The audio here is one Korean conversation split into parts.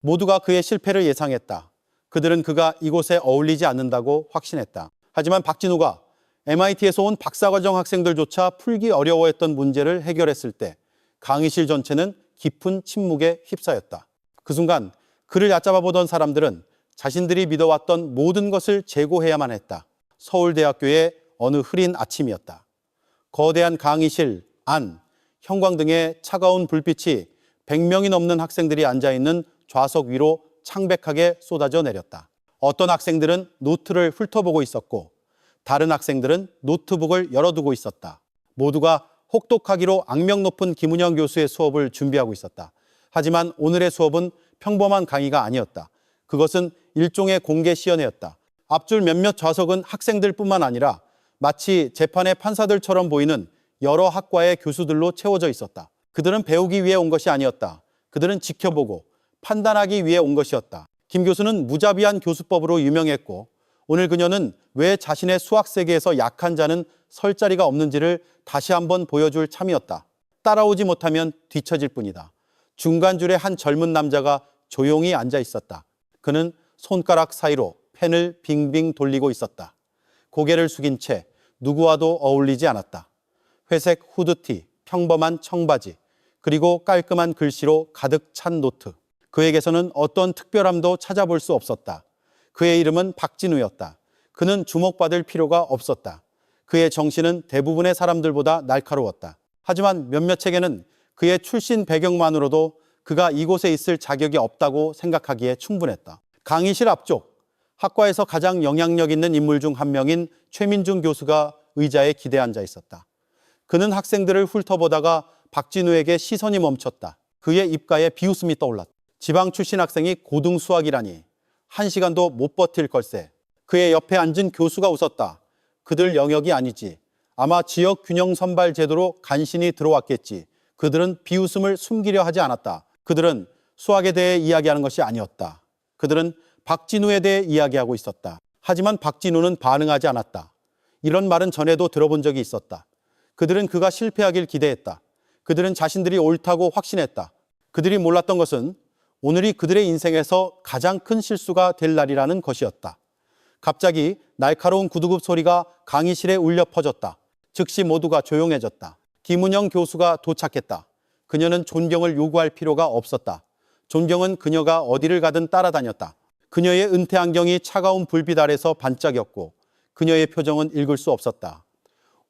모두가 그의 실패를 예상했다. 그들은 그가 이곳에 어울리지 않는다고 확신했다. 하지만 박진우가 MIT에서 온 박사과정 학생들조차 풀기 어려워했던 문제를 해결했을 때 강의실 전체는 깊은 침묵에 휩싸였다. 그 순간 그를 얕잡아 보던 사람들은 자신들이 믿어왔던 모든 것을 재고해야만 했다. 서울대학교의 어느 흐린 아침이었다. 거대한 강의실 안, 형광등의 차가운 불빛이 100명이 넘는 학생들이 앉아있는 좌석 위로 창백하게 쏟아져 내렸다. 어떤 학생들은 노트를 훑어보고 있었고 다른 학생들은 노트북을 열어두고 있었다. 모두가 혹독하기로 악명 높은 김은영 교수의 수업을 준비하고 있었다. 하지만 오늘의 수업은 평범한 강의가 아니었다. 그것은 일종의 공개 시연회였다. 앞줄 몇몇 좌석은 학생들뿐만 아니라 마치 재판의 판사들처럼 보이는 여러 학과의 교수들로 채워져 있었다. 그들은 배우기 위해 온 것이 아니었다. 그들은 지켜보고 판단하기 위해 온 것이었다. 김 교수는 무자비한 교수법으로 유명했고 오늘 그녀는 왜 자신의 수학 세계에서 약한 자는 설 자리가 없는지를 다시 한번 보여줄 참이었다. 따라오지 못하면 뒤처질 뿐이다. 중간줄에 한 젊은 남자가 조용히 앉아 있었다. 그는 손가락 사이로 펜을 빙빙 돌리고 있었다. 고개를 숙인 채 누구와도 어울리지 않았다. 회색 후드티, 평범한 청바지, 그리고 깔끔한 글씨로 가득 찬 노트. 그에게서는 어떤 특별함도 찾아볼 수 없었다. 그의 이름은 박진우였다. 그는 주목받을 필요가 없었다. 그의 정신은 대부분의 사람들보다 날카로웠다. 하지만 몇몇에게는 그의 출신 배경만으로도 그가 이곳에 있을 자격이 없다고 생각하기에 충분했다. 강의실 앞쪽, 학과에서 가장 영향력 있는 인물 중 한 명인 최민중 교수가 의자에 기대 앉아 있었다. 그는 학생들을 훑어보다가 박진우에게 시선이 멈췄다. 그의 입가에 비웃음이 떠올랐다. 지방 출신 학생이 고등 수학이라니 1시간도 못 버틸 걸세. 그의 옆에 앉은 교수가 웃었다. 그들 영역이 아니지. 아마 지역 균형 선발 제도로 간신히 들어왔겠지. 그들은 비웃음을 숨기려 하지 않았다. 그들은 수학에 대해 이야기하는 것이 아니었다. 그들은 박진우에 대해 이야기하고 있었다. 하지만 박진우는 반응하지 않았다. 이런 말은 전에도 들어본 적이 있었다. 그들은 그가 실패하길 기대했다. 그들은 자신들이 옳다고 확신했다. 그들이 몰랐던 것은 오늘이 그들의 인생에서 가장 큰 실수가 될 날이라는 것이었다. 갑자기 날카로운 구두굽 소리가 강의실에 울려 퍼졌다. 즉시 모두가 조용해졌다. 김은영 교수가 도착했다. 그녀는 존경을 요구할 필요가 없었다. 존경은 그녀가 어디를 가든 따라다녔다. 그녀의 은퇴 안경이 차가운 불빛 아래서 반짝였고 그녀의 표정은 읽을 수 없었다.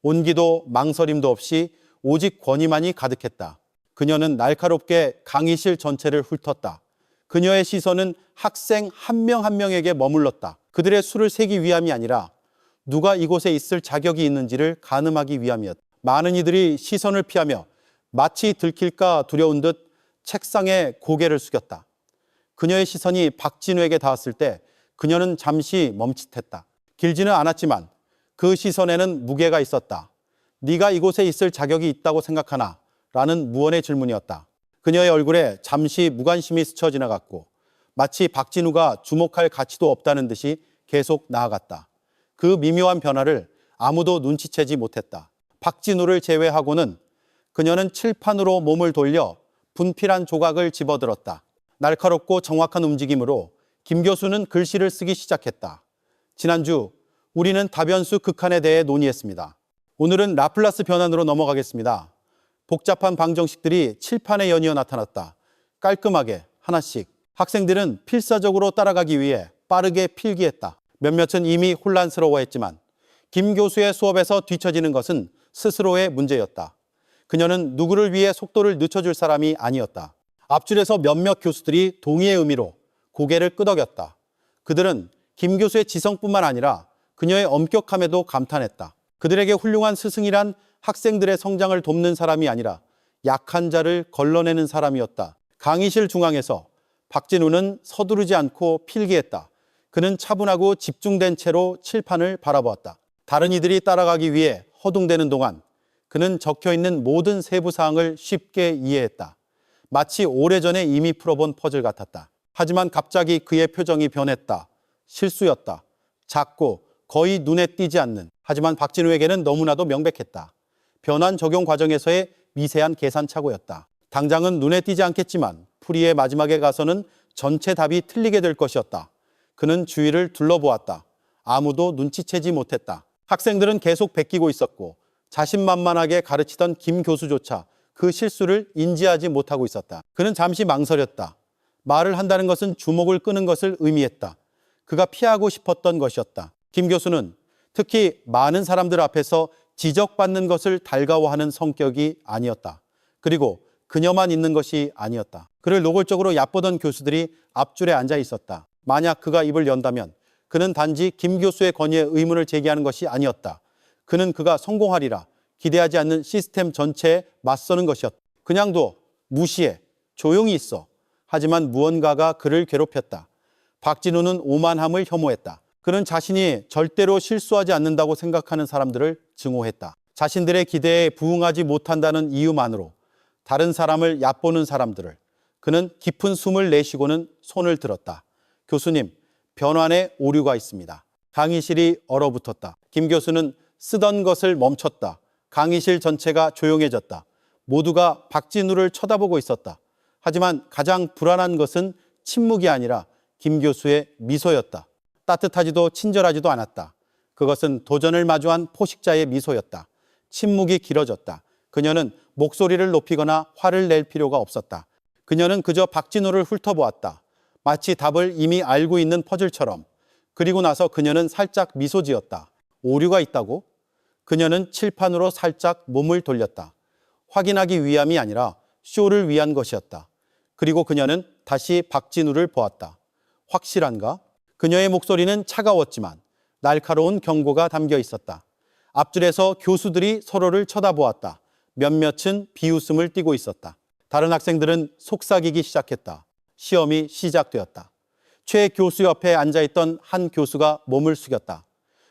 온기도 망설임도 없이 오직 권위만이 가득했다. 그녀는 날카롭게 강의실 전체를 훑었다. 그녀의 시선은 학생 한 명 한 명에게 머물렀다. 그들의 수를 세기 위함이 아니라 누가 이곳에 있을 자격이 있는지를 가늠하기 위함이었다. 많은 이들이 시선을 피하며 마치 들킬까 두려운 듯 책상에 고개를 숙였다. 그녀의 시선이 박진우에게 닿았을 때 그녀는 잠시 멈칫했다. 길지는 않았지만 그 시선에는 무게가 있었다. 네가 이곳에 있을 자격이 있다고 생각하나? 라는 무언의 질문이었다. 그녀의 얼굴에 잠시 무관심이 스쳐 지나갔고 마치 박진우가 주목할 가치도 없다는 듯이 계속 나아갔다. 그 미묘한 변화를 아무도 눈치채지 못했다. 박진우를 제외하고는 그녀는 칠판으로 몸을 돌려 분필한 조각을 집어들었다. 날카롭고 정확한 움직임으로 김 교수는 글씨를 쓰기 시작했다. 지난주 우리는 다변수 극한에 대해 논의했습니다. 오늘은 라플라스 변환으로 넘어가겠습니다. 복잡한 방정식들이 칠판에 연이어 나타났다. 깔끔하게 하나씩. 학생들은 필사적으로 따라가기 위해 빠르게 필기했다. 몇몇은 이미 혼란스러워했지만 김 교수의 수업에서 뒤처지는 것은 스스로의 문제였다. 그녀는 누구를 위해 속도를 늦춰줄 사람이 아니었다. 앞줄에서 몇몇 교수들이 동의의 의미로 고개를 끄덕였다. 그들은 김 교수의 지성뿐만 아니라 그녀의 엄격함에도 감탄했다. 그들에게 훌륭한 스승이란 학생들의 성장을 돕는 사람이 아니라 약한 자를 걸러내는 사람이었다. 강의실 중앙에서 박진우는 서두르지 않고 필기했다. 그는 차분하고 집중된 채로 칠판을 바라보았다. 다른 이들이 따라가기 위해 허둥대는 동안 그는 적혀있는 모든 세부 사항을 쉽게 이해했다. 마치 오래전에 이미 풀어본 퍼즐 같았다. 하지만 갑자기 그의 표정이 변했다. 실수였다. 작고 거의 눈에 띄지 않는. 하지만 박진우에게는 너무나도 명백했다. 변환 적용 과정에서의 미세한 계산착오였다. 당장은 눈에 띄지 않겠지만 풀이의 마지막에 가서는 전체 답이 틀리게 될 것이었다. 그는 주위를 둘러보았다. 아무도 눈치채지 못했다. 학생들은 계속 베끼고 있었고 자신만만하게 가르치던 김 교수조차 그 실수를 인지하지 못하고 있었다. 그는 잠시 망설였다. 말을 한다는 것은 주목을 끄는 것을 의미했다. 그가 피하고 싶었던 것이었다. 김 교수는 특히 많은 사람들 앞에서 지적받는 것을 달가워하는 성격이 아니었다. 그리고 그녀만 있는 것이 아니었다. 그를 노골적으로 얕보던 교수들이 앞줄에 앉아 있었다. 만약 그가 입을 연다면 그는 단지 김 교수의 권위에 의문을 제기하는 것이 아니었다. 그는 그가 성공하리라 기대하지 않는 시스템 전체에 맞서는 것이었다. 그냥 둬, 무시해, 조용히 있어. 하지만 무언가가 그를 괴롭혔다. 박진우는 오만함을 혐오했다. 그는 자신이 절대로 실수하지 않는다고 생각하는 사람들을 증오했다. 자신들의 기대에 부응하지 못한다는 이유만으로 다른 사람을 얕보는 사람들을 그는 깊은 숨을 내쉬고는 손을 들었다. 교수님, 변환에 오류가 있습니다. 강의실이 얼어붙었다. 김 교수는 쓰던 것을 멈췄다. 강의실 전체가 조용해졌다. 모두가 박진우를 쳐다보고 있었다. 하지만 가장 불안한 것은 침묵이 아니라 김 교수의 미소였다. 따뜻하지도 친절하지도 않았다. 그것은 도전을 마주한 포식자의 미소였다. 침묵이 길어졌다. 그녀는 목소리를 높이거나 화를 낼 필요가 없었다. 그녀는 그저 박진우를 훑어보았다. 마치 답을 이미 알고 있는 퍼즐처럼. 그리고 나서 그녀는 살짝 미소 지었다. 오류가 있다고? 그녀는 칠판으로 살짝 몸을 돌렸다. 확인하기 위함이 아니라 쇼를 위한 것이었다. 그리고 그녀는 다시 박진우를 보았다. 확실한가? 그녀의 목소리는 차가웠지만 날카로운 경고가 담겨 있었다. 앞줄에서 교수들이 서로를 쳐다보았다. 몇몇은 비웃음을 띠고 있었다. 다른 학생들은 속삭이기 시작했다. 시험이 시작되었다. 최 교수 옆에 앉아있던 한 교수가 몸을 숙였다.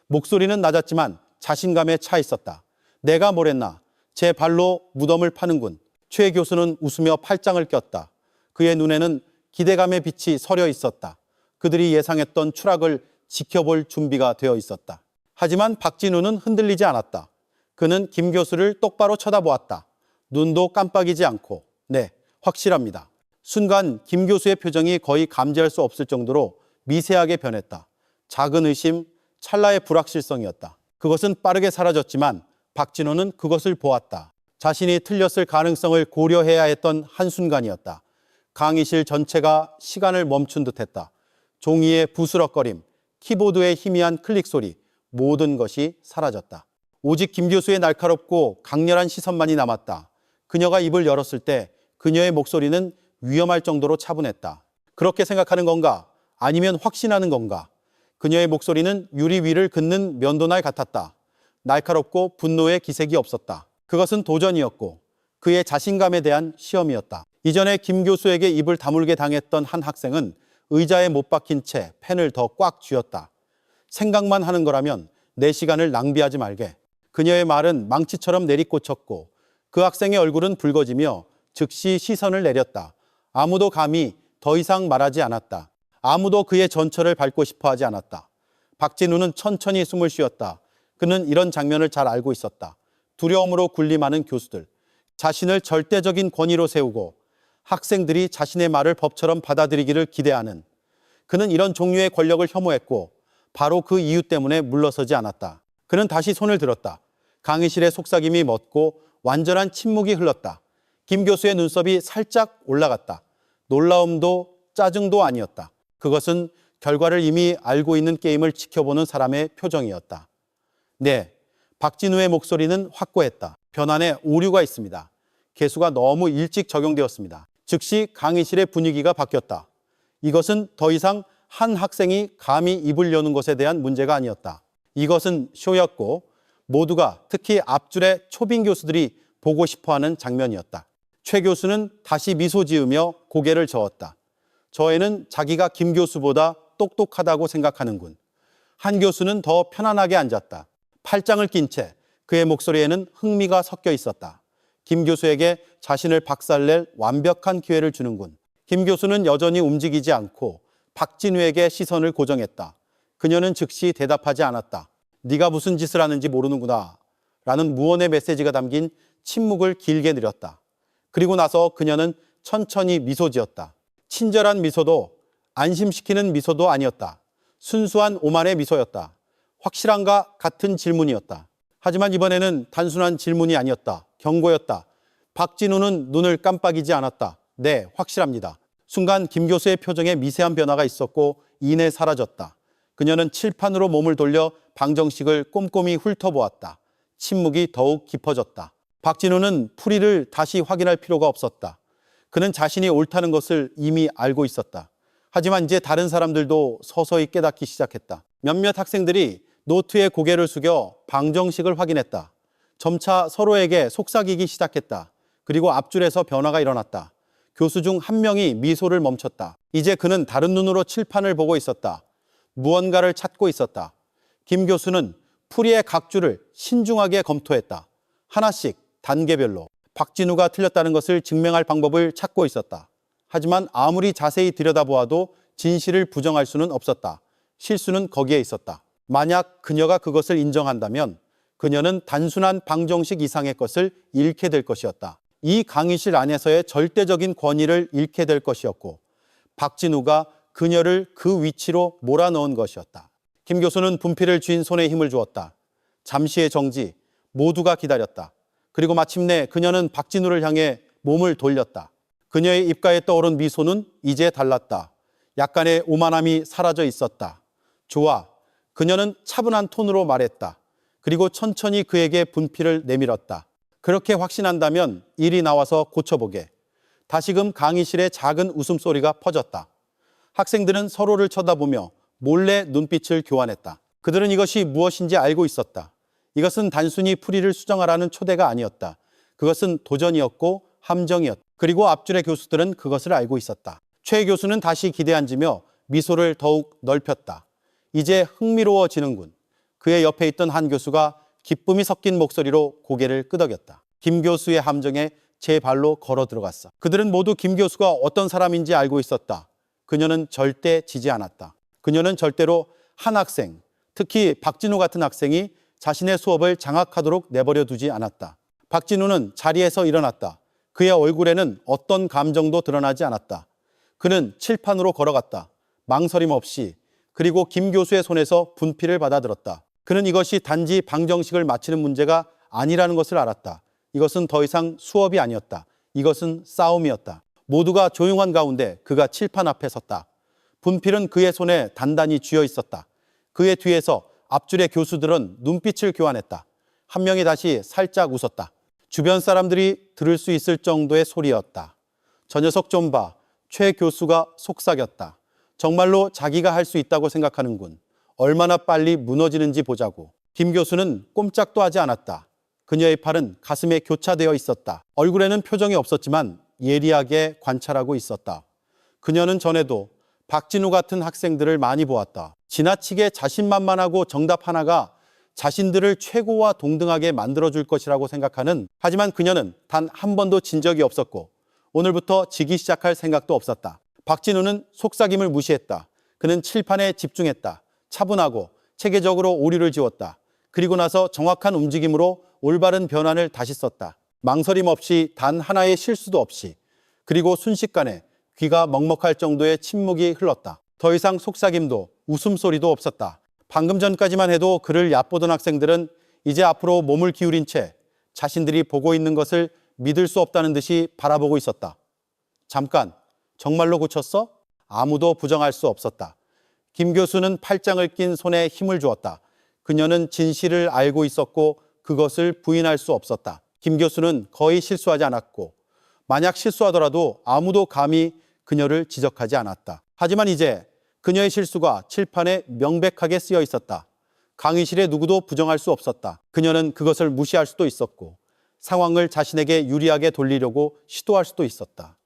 목소리는 낮았지만 자신감에 차 있었다. 내가 뭐랬나? 제 발로 무덤을 파는군. 최 교수는 웃으며 팔짱을 꼈다. 그의 눈에는 기대감의 빛이 서려 있었다. 그들이 예상했던 추락을 지켜볼 준비가 되어 있었다. 하지만 박진우는 흔들리지 않았다. 그는 김 교수를 똑바로 쳐다보았다. 눈도 깜빡이지 않고. 네, 확실합니다. 순간 김 교수의 표정이 거의 감지할 수 없을 정도로 미세하게 변했다. 작은 의심, 찰나의 불확실성이었다. 그것은 빠르게 사라졌지만 박진우는 그것을 보았다. 자신이 틀렸을 가능성을 고려해야 했던 한순간이었다. 강의실 전체가 시간을 멈춘 듯했다. 종이의 부스럭거림, 키보드의 희미한 클릭 소리, 모든 것이 사라졌다. 오직 김 교수의 날카롭고 강렬한 시선만이 남았다. 그녀가 입을 열었을 때 그녀의 목소리는 위험할 정도로 차분했다. 그렇게 생각하는 건가? 아니면 확신하는 건가? 그녀의 목소리는 유리 위를 긋는 면도날 같았다. 날카롭고 분노의 기색이 없었다. 그것은 도전이었고 그의 자신감에 대한 시험이었다. 이전에 김 교수에게 입을 다물게 당했던 한 학생은 의자에 못 박힌 채 펜을 더 꽉 쥐었다. 생각만 하는 거라면 내 시간을 낭비하지 말게. 그녀의 말은 망치처럼 내리꽂혔고 그 학생의 얼굴은 붉어지며 즉시 시선을 내렸다. 아무도 감히 더 이상 말하지 않았다. 아무도 그의 전철을 밟고 싶어 하지 않았다. 박진우는 천천히 숨을 쉬었다. 그는 이런 장면을 잘 알고 있었다. 두려움으로 군림하는 교수들, 자신을 절대적인 권위로 세우고 학생들이 자신의 말을 법처럼 받아들이기를 기대하는, 그는 이런 종류의 권력을 혐오했고 바로 그 이유 때문에 물러서지 않았다. 그는 다시 손을 들었다. 강의실의 속삭임이 멎고 완전한 침묵이 흘렀다. 김 교수의 눈썹이 살짝 올라갔다. 놀라움도 짜증도 아니었다. 그것은 결과를 이미 알고 있는 게임을 지켜보는 사람의 표정이었다. 네, 박진우의 목소리는 확고했다. 변환에 오류가 있습니다. 개수가 너무 일찍 적용되었습니다. 즉시 강의실의 분위기가 바뀌었다. 이것은 더 이상 한 학생이 감히 입을 여는 것에 대한 문제가 아니었다. 이것은 쇼였고 모두가, 특히 앞줄의 초빙 교수들이 보고 싶어하는 장면이었다. 최 교수는 다시 미소 지으며 고개를 저었다. 저 애는 자기가 김 교수보다 똑똑하다고 생각하는군. 한 교수는 더 편안하게 앉았다. 팔짱을 낀 채 그의 목소리에는 흥미가 섞여 있었다. 김 교수에게 자신을 박살낼 완벽한 기회를 주는군. 김 교수는 여전히 움직이지 않고 박진우에게 시선을 고정했다. 그녀는 즉시 대답하지 않았다. 네가 무슨 짓을 하는지 모르는구나 라는 무언의 메시지가 담긴 침묵을 길게 느렸다. 그리고 나서 그녀는 천천히 미소 지었다. 친절한 미소도 안심시키는 미소도 아니었다. 순수한 오만의 미소였다. 확실한가 같은 질문이었다. 하지만 이번에는 단순한 질문이 아니었다. 경고였다. 박진우는 눈을 깜빡이지 않았다. 네, 확실합니다. 순간 김 교수의 표정에 미세한 변화가 있었고 이내 사라졌다. 그녀는 칠판으로 몸을 돌려 방정식을 꼼꼼히 훑어보았다. 침묵이 더욱 깊어졌다. 박진우는 풀이를 다시 확인할 필요가 없었다. 그는 자신이 옳다는 것을 이미 알고 있었다. 하지만 이제 다른 사람들도 서서히 깨닫기 시작했다. 몇몇 학생들이 노트에 고개를 숙여 방정식을 확인했다. 점차 서로에게 속삭이기 시작했다. 그리고 앞줄에서 변화가 일어났다. 교수 중 한 명이 미소를 멈췄다. 이제 그는 다른 눈으로 칠판을 보고 있었다. 무언가를 찾고 있었다. 김 교수는 풀이의 각 줄을 신중하게 검토했다. 하나씩 단계별로 박진우가 틀렸다는 것을 증명할 방법을 찾고 있었다. 하지만 아무리 자세히 들여다보아도 진실을 부정할 수는 없었다. 실수는 거기에 있었다. 만약 그녀가 그것을 인정한다면 그녀는 단순한 방정식 이상의 것을 잃게 될 것이었다. 이 강의실 안에서의 절대적인 권위를 잃게 될 것이었고 박진우가 그녀를 그 위치로 몰아넣은 것이었다. 김 교수는 분필을 쥔 손에 힘을 주었다. 잠시의 정지, 모두가 기다렸다. 그리고 마침내 그녀는 박진우를 향해 몸을 돌렸다. 그녀의 입가에 떠오른 미소는 이제 달랐다. 약간의 오만함이 사라져 있었다. 좋아. 그녀는 차분한 톤으로 말했다. 그리고 천천히 그에게 분필을 내밀었다. 그렇게 확신한다면 이리 나와서 고쳐보게. 다시금 강의실에 작은 웃음소리가 퍼졌다. 학생들은 서로를 쳐다보며 몰래 눈빛을 교환했다. 그들은 이것이 무엇인지 알고 있었다. 이것은 단순히 풀이를 수정하라는 초대가 아니었다. 그것은 도전이었고 함정이었다. 그리고 앞줄의 교수들은 그것을 알고 있었다. 최 교수는 다시 기대앉으며 미소를 더욱 넓혔다. 이제 흥미로워지는군. 그의 옆에 있던 한 교수가 기쁨이 섞인 목소리로 고개를 끄덕였다. 김 교수의 함정에 제 발로 걸어 들어갔어. 그들은 모두 김 교수가 어떤 사람인지 알고 있었다. 그녀는 절대 지지 않았다. 그녀는 절대로 한 학생, 특히 박진우 같은 학생이 자신의 수업을 장악하도록 내버려 두지 않았다. 박진우는 자리에서 일어났다. 그의 얼굴에는 어떤 감정도 드러나지 않았다. 그는 칠판으로 걸어갔다. 망설임 없이. 그리고 김 교수의 손에서 분필을 받아들었다. 그는 이것이 단지 방정식을 맞히는 문제가 아니라는 것을 알았다. 이것은 더 이상 수업이 아니었다. 이것은 싸움이었다. 모두가 조용한 가운데 그가 칠판 앞에 섰다. 분필은 그의 손에 단단히 쥐어 있었다. 그의 뒤에서 앞줄의 교수들은 눈빛을 교환했다. 한 명이 다시 살짝 웃었다. 주변 사람들이 들을 수 있을 정도의 소리였다. 저 녀석 좀 봐. 최 교수가 속삭였다. 정말로 자기가 할 수 있다고 생각하는군. 얼마나 빨리 무너지는지 보자고. 김 교수는 꼼짝도 하지 않았다. 그녀의 팔은 가슴에 교차되어 있었다. 얼굴에는 표정이 없었지만 예리하게 관찰하고 있었다. 그녀는 전에도 박진우 같은 학생들을 많이 보았다. 지나치게 자신만만하고 정답 하나가 자신들을 최고와 동등하게 만들어줄 것이라고 생각하는, 하지만 그녀는 단 한 번도 진 적이 없었고 오늘부터 지기 시작할 생각도 없었다. 박진우는 속삭임을 무시했다. 그는 칠판에 집중했다. 차분하고 체계적으로 오류를 지웠다. 그리고 나서 정확한 움직임으로 올바른 변환을 다시 썼다. 망설임 없이 단 하나의 실수도 없이. 그리고 순식간에 귀가 먹먹할 정도의 침묵이 흘렀다. 더 이상 속삭임도 웃음소리도 없었다. 방금 전까지만 해도 그를 얕보던 학생들은 이제 앞으로 몸을 기울인 채 자신들이 보고 있는 것을 믿을 수 없다는 듯이 바라보고 있었다. 잠깐, 정말로 고쳤어? 아무도 부정할 수 없었다. 김 교수는 팔짱을 낀 손에 힘을 주었다. 그녀는 진실을 알고 있었고 그것을 부인할 수 없었다. 김 교수는 거의 실수하지 않았고 만약 실수하더라도 아무도 감히 그녀를 지적하지 않았다. 하지만 이제 그녀의 실수가 칠판에 명백하게 쓰여 있었다. 강의실에 누구도 부정할 수 없었다. 그녀는 그것을 무시할 수도 있었고 상황을 자신에게 유리하게 돌리려고 시도할 수도 있었다.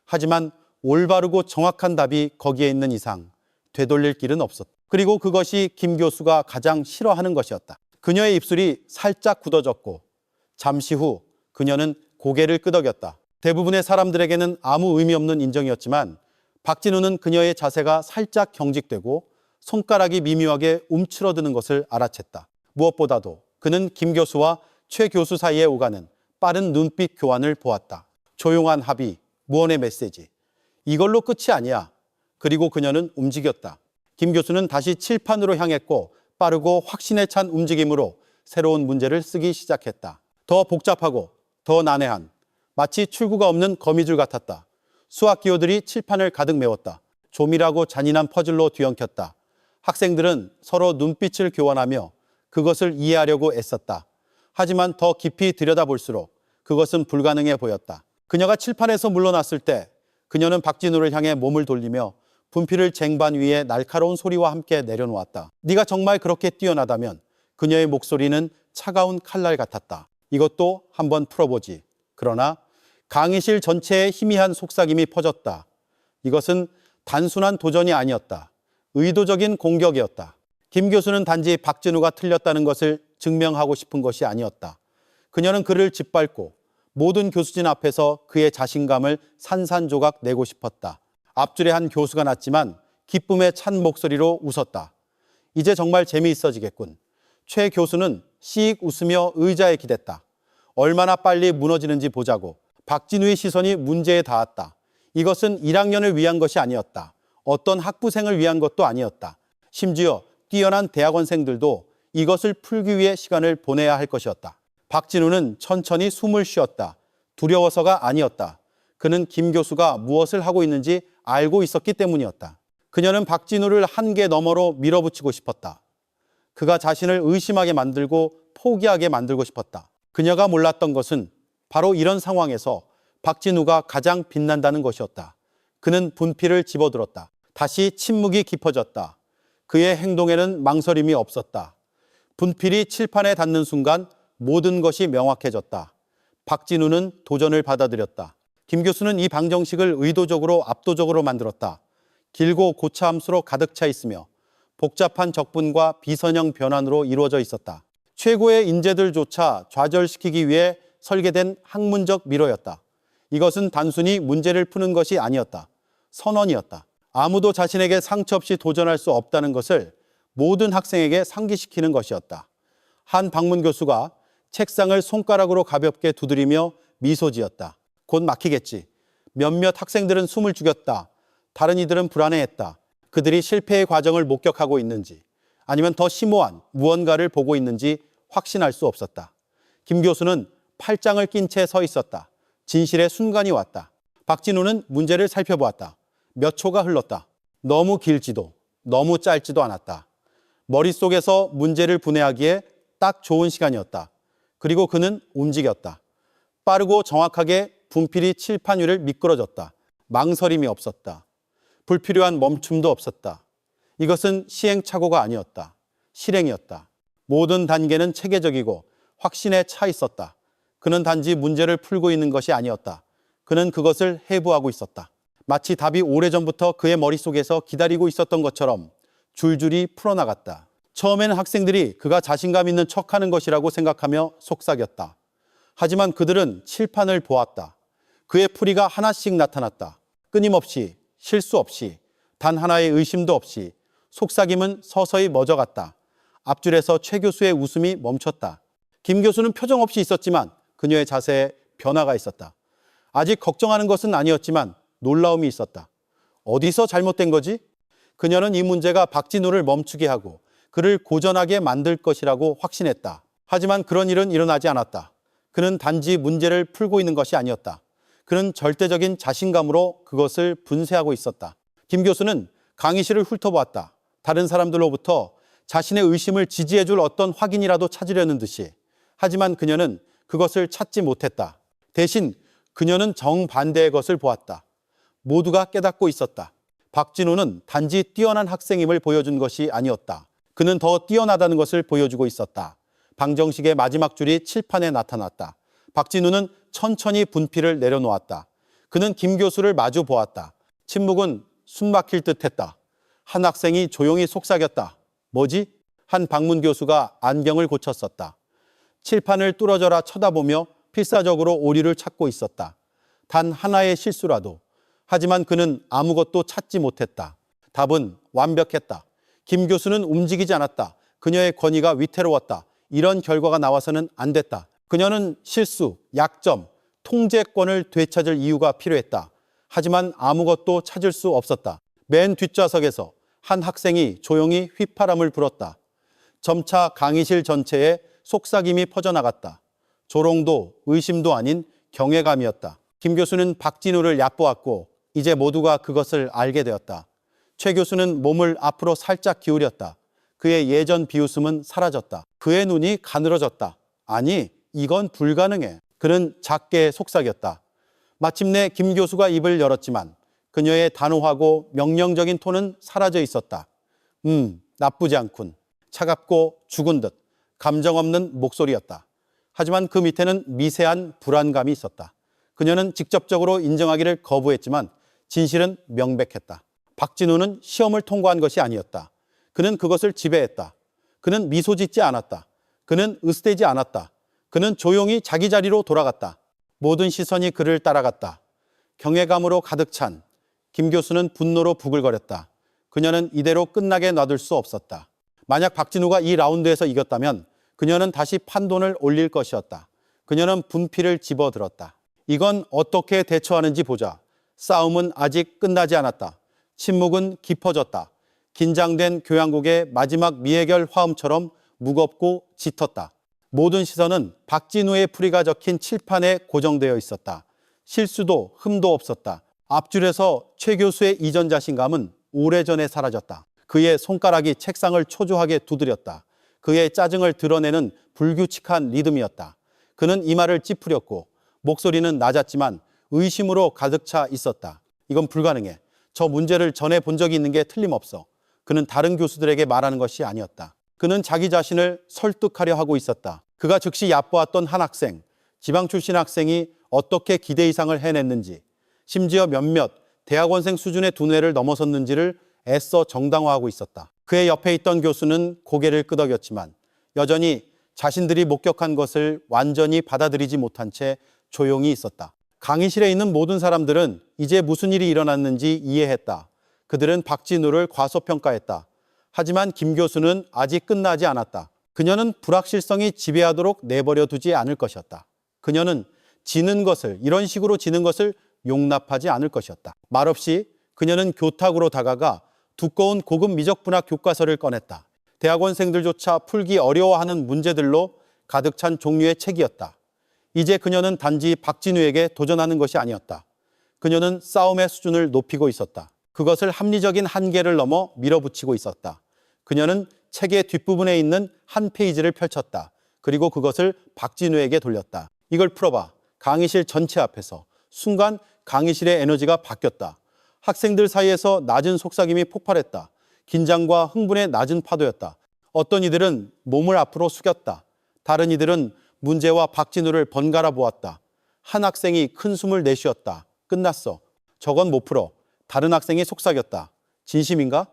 하지만 올바르고 정확한 답이 거기에 있는 이상 되돌릴 길은 없었다. 그리고 그것이 김 교수가 가장 싫어하는 것이었다. 그녀의 입술이 살짝 굳어졌고 잠시 후 그녀는 고개를 끄덕였다. 대부분의 사람들에게는 아무 의미 없는 인정이었지만 박진우는 그녀의 자세가 살짝 경직되고 손가락이 미묘하게 움츠러드는 것을 알아챘다. 무엇보다도 그는 김 교수와 최 교수 사이에 오가는 빠른 눈빛 교환을 보았다. 조용한 합의, 무언의 메시지. 이걸로 끝이 아니야. 그리고 그녀는 움직였다. 김 교수는 다시 칠판으로 향했고 빠르고 확신에 찬 움직임으로 새로운 문제를 쓰기 시작했다. 더 복잡하고 더 난해한, 마치 출구가 없는 거미줄 같았다. 수학 기호들이 칠판을 가득 메웠다. 조밀하고 잔인한 퍼즐로 뒤엉켰다. 학생들은 서로 눈빛을 교환하며 그것을 이해하려고 애썼다. 하지만 더 깊이 들여다볼수록 그것은 불가능해 보였다. 그녀가 칠판에서 물러났을 때 그녀는 박진우를 향해 몸을 돌리며 분필을 쟁반 위에 날카로운 소리와 함께 내려놓았다. 네가 정말 그렇게 뛰어나다면. 그녀의 목소리는 차가운 칼날 같았다. 이것도 한번 풀어보지. 그러나 강의실 전체에 희미한 속삭임이 퍼졌다. 이것은 단순한 도전이 아니었다. 의도적인 공격이었다. 김 교수는 단지 박진우가 틀렸다는 것을 증명하고 싶은 것이 아니었다. 그녀는 그를 짓밟고 모든 교수진 앞에서 그의 자신감을 산산조각 내고 싶었다. 앞줄에 한 교수가 났지만 기쁨에 찬 목소리로 웃었다. 이제 정말 재미있어지겠군. 최 교수는 씩 웃으며 의자에 기댔다. 얼마나 빨리 무너지는지 보자고. 박진우의 시선이 문제에 닿았다. 이것은 1학년을 위한 것이 아니었다. 어떤 학부생을 위한 것도 아니었다. 심지어 뛰어난 대학원생들도 이것을 풀기 위해 시간을 보내야 할 것이었다. 박진우는 천천히 숨을 쉬었다. 두려워서가 아니었다. 그는 김 교수가 무엇을 하고 있는지 알고 있었기 때문이었다. 그녀는 박진우를 한계 너머로 밀어붙이고 싶었다. 그가 자신을 의심하게 만들고 포기하게 만들고 싶었다. 그녀가 몰랐던 것은 바로 이런 상황에서 박진우가 가장 빛난다는 것이었다. 그는 분필을 집어들었다. 다시 침묵이 깊어졌다. 그의 행동에는 망설임이 없었다. 분필이 칠판에 닿는 순간 모든 것이 명확해졌다. 박진우는 도전을 받아들였다. 김 교수는 이 방정식을 의도적으로 압도적으로 만들었다. 길고 고차함수로 가득 차 있으며 복잡한 적분과 비선형 변환으로 이루어져 있었다. 최고의 인재들조차 좌절시키기 위해 설계된 학문적 미로였다. 이것은 단순히 문제를 푸는 것이 아니었다. 선언이었다. 아무도 자신에게 상처 없이 도전할 수 없다는 것을 모든 학생에게 상기시키는 것이었다. 한 박문 교수가 책상을 손가락으로 가볍게 두드리며 미소 지었다. 곧 막히겠지. 몇몇 학생들은 숨을 죽였다. 다른 이들은 불안해했다. 그들이 실패의 과정을 목격하고 있는지 아니면 더 심오한 무언가를 보고 있는지 확신할 수 없었다. 김 교수는 팔짱을 낀 채 서 있었다. 진실의 순간이 왔다. 박진우는 문제를 살펴보았다. 몇 초가 흘렀다. 너무 길지도 너무 짧지도 않았다. 머릿속에서 문제를 분해하기에 딱 좋은 시간이었다. 그리고 그는 움직였다. 빠르고 정확하게 분필이 칠판 위를 미끄러졌다. 망설임이 없었다. 불필요한 멈춤도 없었다. 이것은 시행착오가 아니었다. 실행이었다. 모든 단계는 체계적이고 확신에 차 있었다. 그는 단지 문제를 풀고 있는 것이 아니었다. 그는 그것을 해부하고 있었다. 마치 답이 오래전부터 그의 머릿속에서 기다리고 있었던 것처럼 줄줄이 풀어나갔다. 처음에는 학생들이 그가 자신감 있는 척하는 것이라고 생각하며 속삭였다. 하지만 그들은 칠판을 보았다. 그의 풀이가 하나씩 나타났다. 끊임없이, 실수 없이, 단 하나의 의심도 없이 속삭임은 서서히 멎어갔다. 앞줄에서 최 교수의 웃음이 멈췄다. 김 교수는 표정 없이 있었지만 그녀의 자세에 변화가 있었다. 아직 걱정하는 것은 아니었지만 놀라움이 있었다. 어디서 잘못된 거지? 그녀는 이 문제가 박진우를 멈추게 하고 그를 고전하게 만들 것이라고 확신했다. 하지만 그런 일은 일어나지 않았다. 그는 단지 문제를 풀고 있는 것이 아니었다. 그는 절대적인 자신감으로 그것을 분쇄하고 있었다. 김 교수는 강의실을 훑어보았다. 다른 사람들로부터 자신의 의심을 지지해줄 어떤 확인이라도 찾으려는 듯이. 하지만 그녀는 그것을 찾지 못했다. 대신 그녀는 정반대의 것을 보았다. 모두가 깨닫고 있었다. 박진우는 단지 뛰어난 학생임을 보여준 것이 아니었다. 그는 더 뛰어나다는 것을 보여주고 있었다. 방정식의 마지막 줄이 칠판에 나타났다. 박진우는 천천히 분필을 내려놓았다. 그는 김 교수를 마주 보았다. 침묵은 숨막힐 듯했다. 한 학생이 조용히 속삭였다. 뭐지? 한 박문 교수가 안경을 고쳤었다. 칠판을 뚫어져라 쳐다보며 필사적으로 오류를 찾고 있었다. 단 하나의 실수라도. 하지만 그는 아무것도 찾지 못했다. 답은 완벽했다. 김 교수는 움직이지 않았다. 그녀의 권위가 위태로웠다. 이런 결과가 나와서는 안 됐다. 그녀는 실수, 약점, 통제권을 되찾을 이유가 필요했다. 하지만 아무것도 찾을 수 없었다. 맨 뒷좌석에서 한 학생이 조용히 휘파람을 불었다. 점차 강의실 전체에 속삭임이 퍼져나갔다. 조롱도 의심도 아닌 경외감이었다. 김 교수는 박진우를 얕보았고 이제 모두가 그것을 알게 되었다. 최 교수는 몸을 앞으로 살짝 기울였다. 그의 예전 비웃음은 사라졌다. 그의 눈이 가늘어졌다. 아니, 이건 불가능해. 그는 작게 속삭였다. 마침내 김 교수가 입을 열었지만 그녀의 단호하고 명령적인 톤은 사라져 있었다. 나쁘지 않군. 차갑고 죽은 듯 감정 없는 목소리였다. 하지만 그 밑에는 미세한 불안감이 있었다. 그녀는 직접적으로 인정하기를 거부했지만 진실은 명백했다. 박진우는 시험을 통과한 것이 아니었다. 그는 그것을 지배했다. 그는 미소 짓지 않았다. 그는 으스대지 않았다. 그는 조용히 자기 자리로 돌아갔다. 모든 시선이 그를 따라갔다. 경외감으로 가득 찬 김 교수는 분노로 부글거렸다. 그녀는 이대로 끝나게 놔둘 수 없었다. 만약 박진우가 이 라운드에서 이겼다면 그녀는 다시 판돈을 올릴 것이었다. 그녀는 분필을 집어들었다. 이건 어떻게 대처하는지 보자. 싸움은 아직 끝나지 않았다. 침묵은 깊어졌다. 긴장된 교양국의 마지막 미해결 화음처럼 무겁고 짙었다. 모든 시선은 박진우의 풀이가 적힌 칠판에 고정되어 있었다. 실수도 흠도 없었다. 앞줄에서 최 교수의 이전 자신감은 오래전에 사라졌다. 그의 손가락이 책상을 초조하게 두드렸다. 그의 짜증을 드러내는 불규칙한 리듬이었다. 그는 이마를 찌푸렸고 목소리는 낮았지만 의심으로 가득 차 있었다. 이건 불가능해. 저 문제를 전에 본 적이 있는 게 틀림없어. 그는 다른 교수들에게 말하는 것이 아니었다. 그는 자기 자신을 설득하려 하고 있었다. 그가 즉시 얕보았던 한 학생, 지방 출신 학생이 어떻게 기대 이상을 해냈는지, 심지어 몇몇 대학원생 수준의 두뇌를 넘어섰는지를 애써 정당화하고 있었다. 그의 옆에 있던 교수는 고개를 끄덕였지만 여전히 자신들이 목격한 것을 완전히 받아들이지 못한 채 조용히 있었다. 강의실에 있는 모든 사람들은 이제 무슨 일이 일어났는지 이해했다. 그들은 박진우를 과소평가했다. 하지만 김 교수는 아직 끝나지 않았다. 그녀는 불확실성이 지배하도록 내버려 두지 않을 것이었다. 그녀는 이런 식으로 지는 것을 용납하지 않을 것이었다. 말없이 그녀는 교탁으로 다가가 두꺼운 고급 미적분학 교과서를 꺼냈다. 대학원생들조차 풀기 어려워하는 문제들로 가득 찬 종류의 책이었다. 이제 그녀는 단지 박진우에게 도전하는 것이 아니었다. 그녀는 싸움의 수준을 높이고 있었다. 그것을 합리적인 한계를 넘어 밀어붙이고 있었다. 그녀는 책의 뒷부분에 있는 한 페이지를 펼쳤다. 그리고 그것을 박진우에게 돌렸다. 이걸 풀어봐. 강의실 전체 앞에서. 순간 강의실의 에너지가 바뀌었다. 학생들 사이에서 낮은 속삭임이 폭발했다. 긴장과 흥분의 낮은 파도였다. 어떤 이들은 몸을 앞으로 숙였다. 다른 이들은 문제와 박진우를 번갈아 보았다. 한 학생이 큰 숨을 내쉬었다. 끝났어. 저건 못 풀어. 다른 학생이 속삭였다. 진심인가?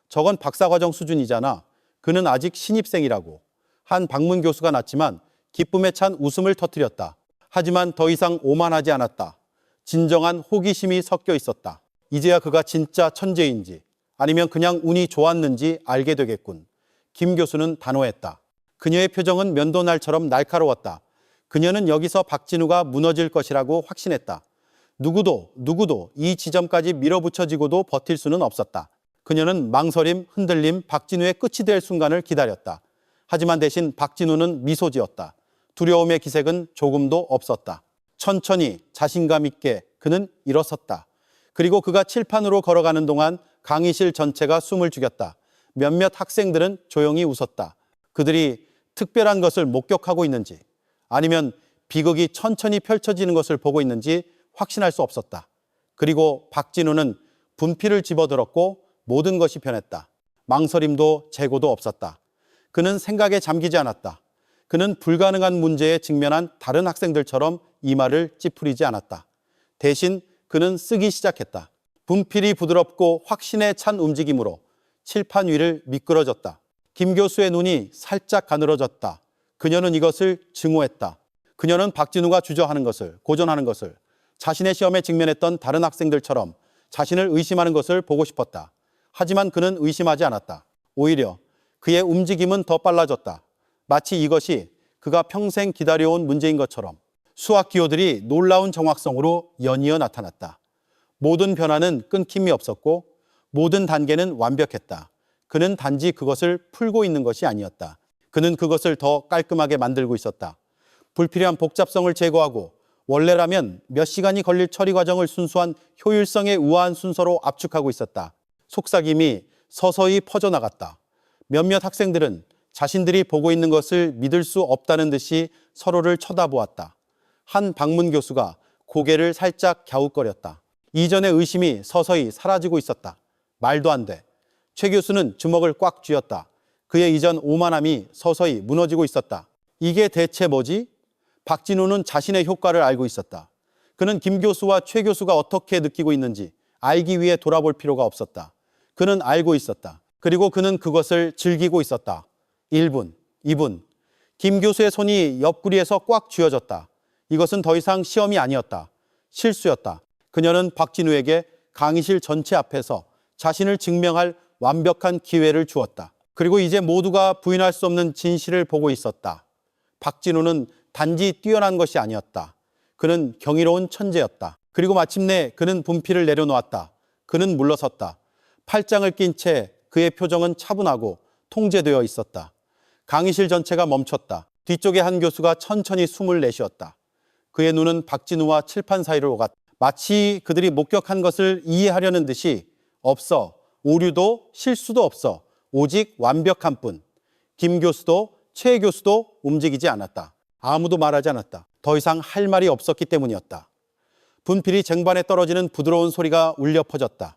저건 박사과정 수준이잖아. 그는 아직 신입생이라고. 한 방문 교수가 났지만 기쁨에 찬 웃음을 터뜨렸다. 하지만 더 이상 오만하지 않았다. 진정한 호기심이 섞여 있었다. 이제야 그가 진짜 천재인지 아니면 그냥 운이 좋았는지 알게 되겠군. 김 교수는 단호했다. 그녀의 표정은 면도날처럼 날카로웠다. 그녀는 여기서 박진우가 무너질 것이라고 확신했다. 누구도 이 지점까지 밀어붙여지고도 버틸 수는 없었다. 그녀는 망설임, 흔들림, 박진우의 끝이 될 순간을 기다렸다. 하지만 대신 박진우는 미소 지었다. 두려움의 기색은 조금도 없었다. 천천히 자신감 있게 그는 일어섰다. 그리고 그가 칠판으로 걸어가는 동안 강의실 전체가 숨을 죽였다. 몇몇 학생들은 조용히 웃었다. 그들이 특별한 것을 목격하고 있는지 아니면 비극이 천천히 펼쳐지는 것을 보고 있는지 확신할 수 없었다. 그리고 박진우는 분필을 집어들었고 모든 것이 변했다. 망설임도 재고도 없었다. 그는 생각에 잠기지 않았다. 그는 불가능한 문제에 직면한 다른 학생들처럼 이마를 찌푸리지 않았다. 대신 그는 쓰기 시작했다. 분필이 부드럽고 확신에 찬 움직임으로 칠판 위를 미끄러졌다. 김 교수의 눈이 살짝 가늘어졌다. 그녀는 이것을 증오했다. 그녀는 박진우가 주저하는 것을, 고전하는 것을, 자신의 시험에 직면했던 다른 학생들처럼 자신을 의심하는 것을 보고 싶었다. 하지만 그는 의심하지 않았다. 오히려 그의 움직임은 더 빨라졌다. 마치 이것이 그가 평생 기다려온 문제인 것처럼 수학 기호들이 놀라운 정확성으로 연이어 나타났다. 모든 변화는 끊김이 없었고 모든 단계는 완벽했다. 그는 단지 그것을 풀고 있는 것이 아니었다. 그는 그것을 더 깔끔하게 만들고 있었다. 불필요한 복잡성을 제거하고 원래라면 몇 시간이 걸릴 처리 과정을 순수한 효율성의 우아한 순서로 압축하고 있었다. 속삭임이 서서히 퍼져나갔다. 몇몇 학생들은 자신들이 보고 있는 것을 믿을 수 없다는 듯이 서로를 쳐다보았다. 한 방문 교수가 고개를 살짝 갸웃거렸다. 이전의 의심이 서서히 사라지고 있었다. 말도 안 돼. 최 교수는 주먹을 꽉 쥐었다. 그의 이전 오만함이 서서히 무너지고 있었다. 이게 대체 뭐지? 박진우는 자신의 효과를 알고 있었다. 그는 김 교수와 최 교수가 어떻게 느끼고 있는지 알기 위해 돌아볼 필요가 없었다. 그는 알고 있었다. 그리고 그는 그것을 즐기고 있었다. 1분, 2분. 김 교수의 손이 옆구리에서 꽉 쥐어졌다. 이것은 더 이상 시험이 아니었다. 실수였다. 그녀는 박진우에게 강의실 전체 앞에서 자신을 증명할 완벽한 기회를 주었다. 그리고 이제 모두가 부인할 수 없는 진실을 보고 있었다. 박진우는 단지 뛰어난 것이 아니었다. 그는 경이로운 천재였다. 그리고 마침내 그는 분필을 내려놓았다. 그는 물러섰다. 팔짱을 낀 채 그의 표정은 차분하고 통제되어 있었다. 강의실 전체가 멈췄다. 뒤쪽에 한 교수가 천천히 숨을 내쉬었다. 그의 눈은 박진우와 칠판 사이로 갔다. 마치 그들이 목격한 것을 이해하려는 듯이 없어. 오류도 실수도 없어. 오직 완벽한 뿐. 김 교수도 최 교수도 움직이지 않았다. 아무도 말하지 않았다. 더 이상 할 말이 없었기 때문이었다. 분필이 쟁반에 떨어지는 부드러운 소리가 울려 퍼졌다.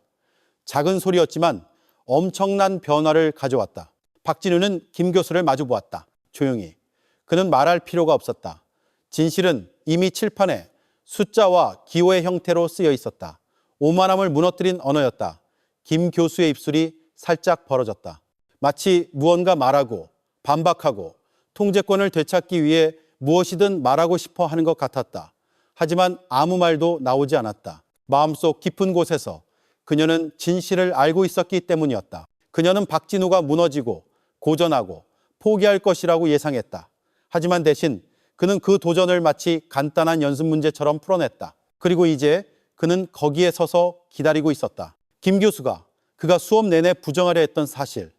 작은 소리였지만 엄청난 변화를 가져왔다. 박진우는 김 교수를 마주 보았다. 조용히. 그는 말할 필요가 없었다. 진실은 이미 칠판에 숫자와 기호의 형태로 쓰여 있었다. 오만함을 무너뜨린 언어였다. 김 교수의 입술이 살짝 벌어졌다. 마치 무언가 말하고 반박하고 통제권을 되찾기 위해 무엇이든 말하고 싶어 하는 것 같았다. 하지만 아무 말도 나오지 않았다. 마음속 깊은 곳에서 그녀는 진실을 알고 있었기 때문이었다. 그녀는 박진우가 무너지고 고전하고 포기할 것이라고 예상했다. 하지만 대신 그는 그 도전을 마치 간단한 연습 문제처럼 풀어냈다. 그리고 이제 그는 거기에 서서 기다리고 있었다. 김 교수가 그가 수업 내내 부정하려 했던 사실,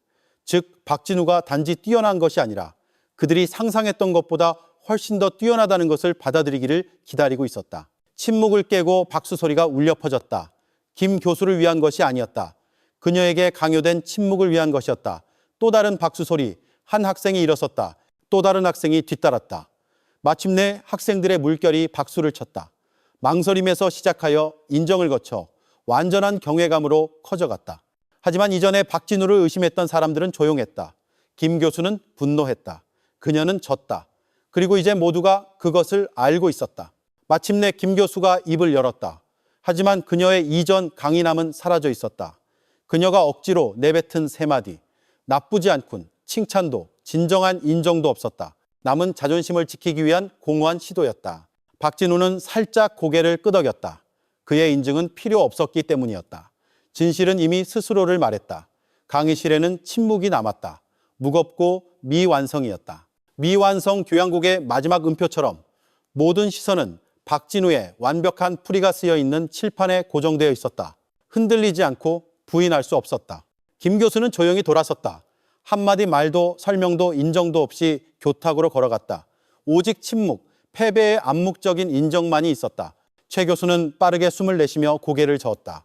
즉 박진우가 단지 뛰어난 것이 아니라 그들이 상상했던 것보다 훨씬 더 뛰어나다는 것을 받아들이기를 기다리고 있었다. 침묵을 깨고 박수 소리가 울려 퍼졌다. 김 교수를 위한 것이 아니었다. 그녀에게 강요된 침묵을 위한 것이었다. 또 다른 박수 소리, 한 학생이 일어섰다. 또 다른 학생이 뒤따랐다. 마침내 학생들의 물결이 박수를 쳤다. 망설임에서 시작하여 인정을 거쳐 완전한 경외감으로 커져갔다. 하지만 이전에 박진우를 의심했던 사람들은 조용했다. 김 교수는 분노했다. 그녀는 졌다. 그리고 이제 모두가 그것을 알고 있었다. 마침내 김 교수가 입을 열었다. 하지만 그녀의 이전 강인함은 사라져 있었다. 그녀가 억지로 내뱉은 세 마디. 나쁘지 않군. 칭찬도 진정한 인정도 없었다. 남은 자존심을 지키기 위한 공허한 시도였다. 박진우는 살짝 고개를 끄덕였다. 그의 인증은 필요 없었기 때문이었다. 진실은 이미 스스로를 말했다. 강의실에는 침묵이 남았다. 무겁고 미완성이었다. 미완성 교양곡의 마지막 음표처럼 모든 시선은 박진우의 완벽한 풀이가 쓰여 있는 칠판에 고정되어 있었다. 흔들리지 않고 부인할 수 없었다. 김 교수는 조용히 돌아섰다. 한마디 말도 설명도 인정도 없이 교탁으로 걸어갔다. 오직 침묵, 패배의 암묵적인 인정만이 있었다. 최 교수는 빠르게 숨을 내쉬며 고개를 저었다.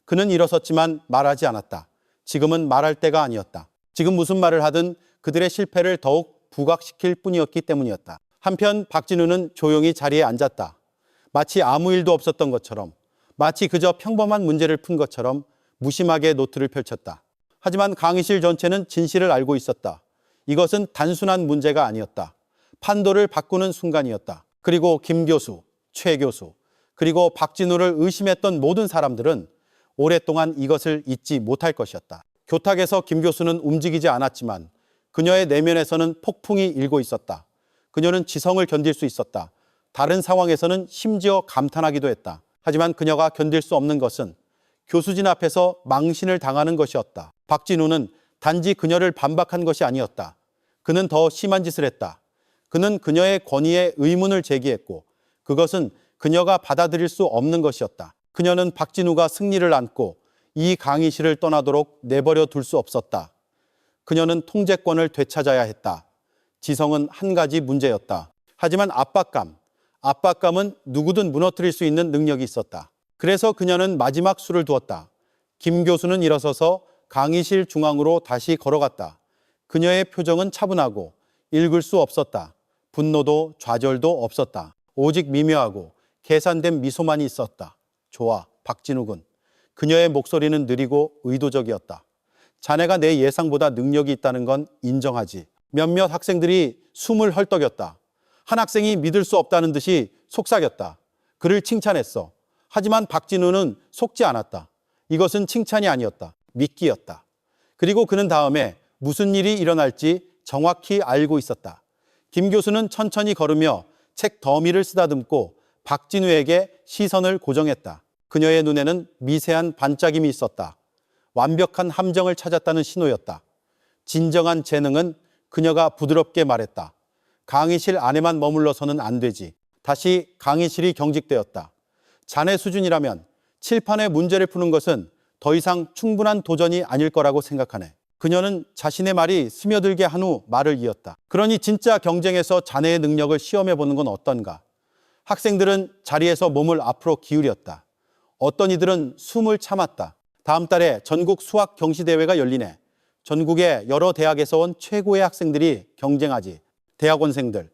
그는 일어섰지만 말하지 않았다. 지금은 말할 때가 아니었다. 지금 무슨 말을 하든 그들의 실패를 더욱 부각시킬 뿐이었기 때문이었다. 한편 박진우는 조용히 자리에 앉았다. 마치 아무 일도 없었던 것처럼, 마치 그저 평범한 문제를 푼 것처럼 무심하게 노트를 펼쳤다. 하지만 강의실 전체는 진실을 알고 있었다. 이것은 단순한 문제가 아니었다. 판도를 바꾸는 순간이었다. 그리고 김 교수, 최 교수, 그리고 박진우를 의심했던 모든 사람들은 오랫동안 이것을 잊지 못할 것이었다. 교탁에서 김 교수는 움직이지 않았지만 그녀의 내면에서는 폭풍이 일고 있었다. 그녀는 지성을 견딜 수 있었다. 다른 상황에서는 심지어 감탄하기도 했다. 하지만 그녀가 견딜 수 없는 것은 교수진 앞에서 망신을 당하는 것이었다. 박진우는 단지 그녀를 반박한 것이 아니었다. 그는 더 심한 짓을 했다. 그는 그녀의 권위에 의문을 제기했고 그것은 그녀가 받아들일 수 없는 것이었다. 그녀는 박진우가 승리를 안고 이 강의실을 떠나도록 내버려 둘 수 없었다. 그녀는 통제권을 되찾아야 했다. 지성은 한 가지 문제였다. 하지만 압박감은 누구든 무너뜨릴 수 있는 능력이 있었다. 그래서 그녀는 마지막 수를 두었다. 김 교수는 일어서서 강의실 중앙으로 다시 걸어갔다. 그녀의 표정은 차분하고 읽을 수 없었다. 분노도 좌절도 없었다. 오직 미묘하고 계산된 미소만 있었다. 좋아, 박진우군. 그녀의 목소리는 느리고 의도적이었다. 자네가 내 예상보다 능력이 있다는 건 인정하지. 몇몇 학생들이 숨을 헐떡였다. 한 학생이 믿을 수 없다는 듯이 속삭였다. 그를 칭찬했어. 하지만 박진우는 속지 않았다. 이것은 칭찬이 아니었다. 미끼였다. 그리고 그는 다음에 무슨 일이 일어날지 정확히 알고 있었다. 김 교수는 천천히 걸으며 책 더미를 쓰다듬고 박진우에게 시선을 고정했다. 그녀의 눈에는 미세한 반짝임이 있었다. 완벽한 함정을 찾았다는 신호였다. 진정한 재능은, 그녀가 부드럽게 말했다, 강의실 안에만 머물러서는 안 되지. 다시 강의실이 경직되었다. 자네 수준이라면 칠판의 문제를 푸는 것은 더 이상 충분한 도전이 아닐 거라고 생각하네. 그녀는 자신의 말이 스며들게 한 후 말을 이었다. 그러니 진짜 경쟁에서 자네의 능력을 시험해보는 건 어떤가? 학생들은 자리에서 몸을 앞으로 기울였다. 어떤 이들은 숨을 참았다. 다음 달에 전국 수학 경시대회가 열리네. 전국의 여러 대학에서 온 최고의 학생들이 경쟁하지. 대학원생들,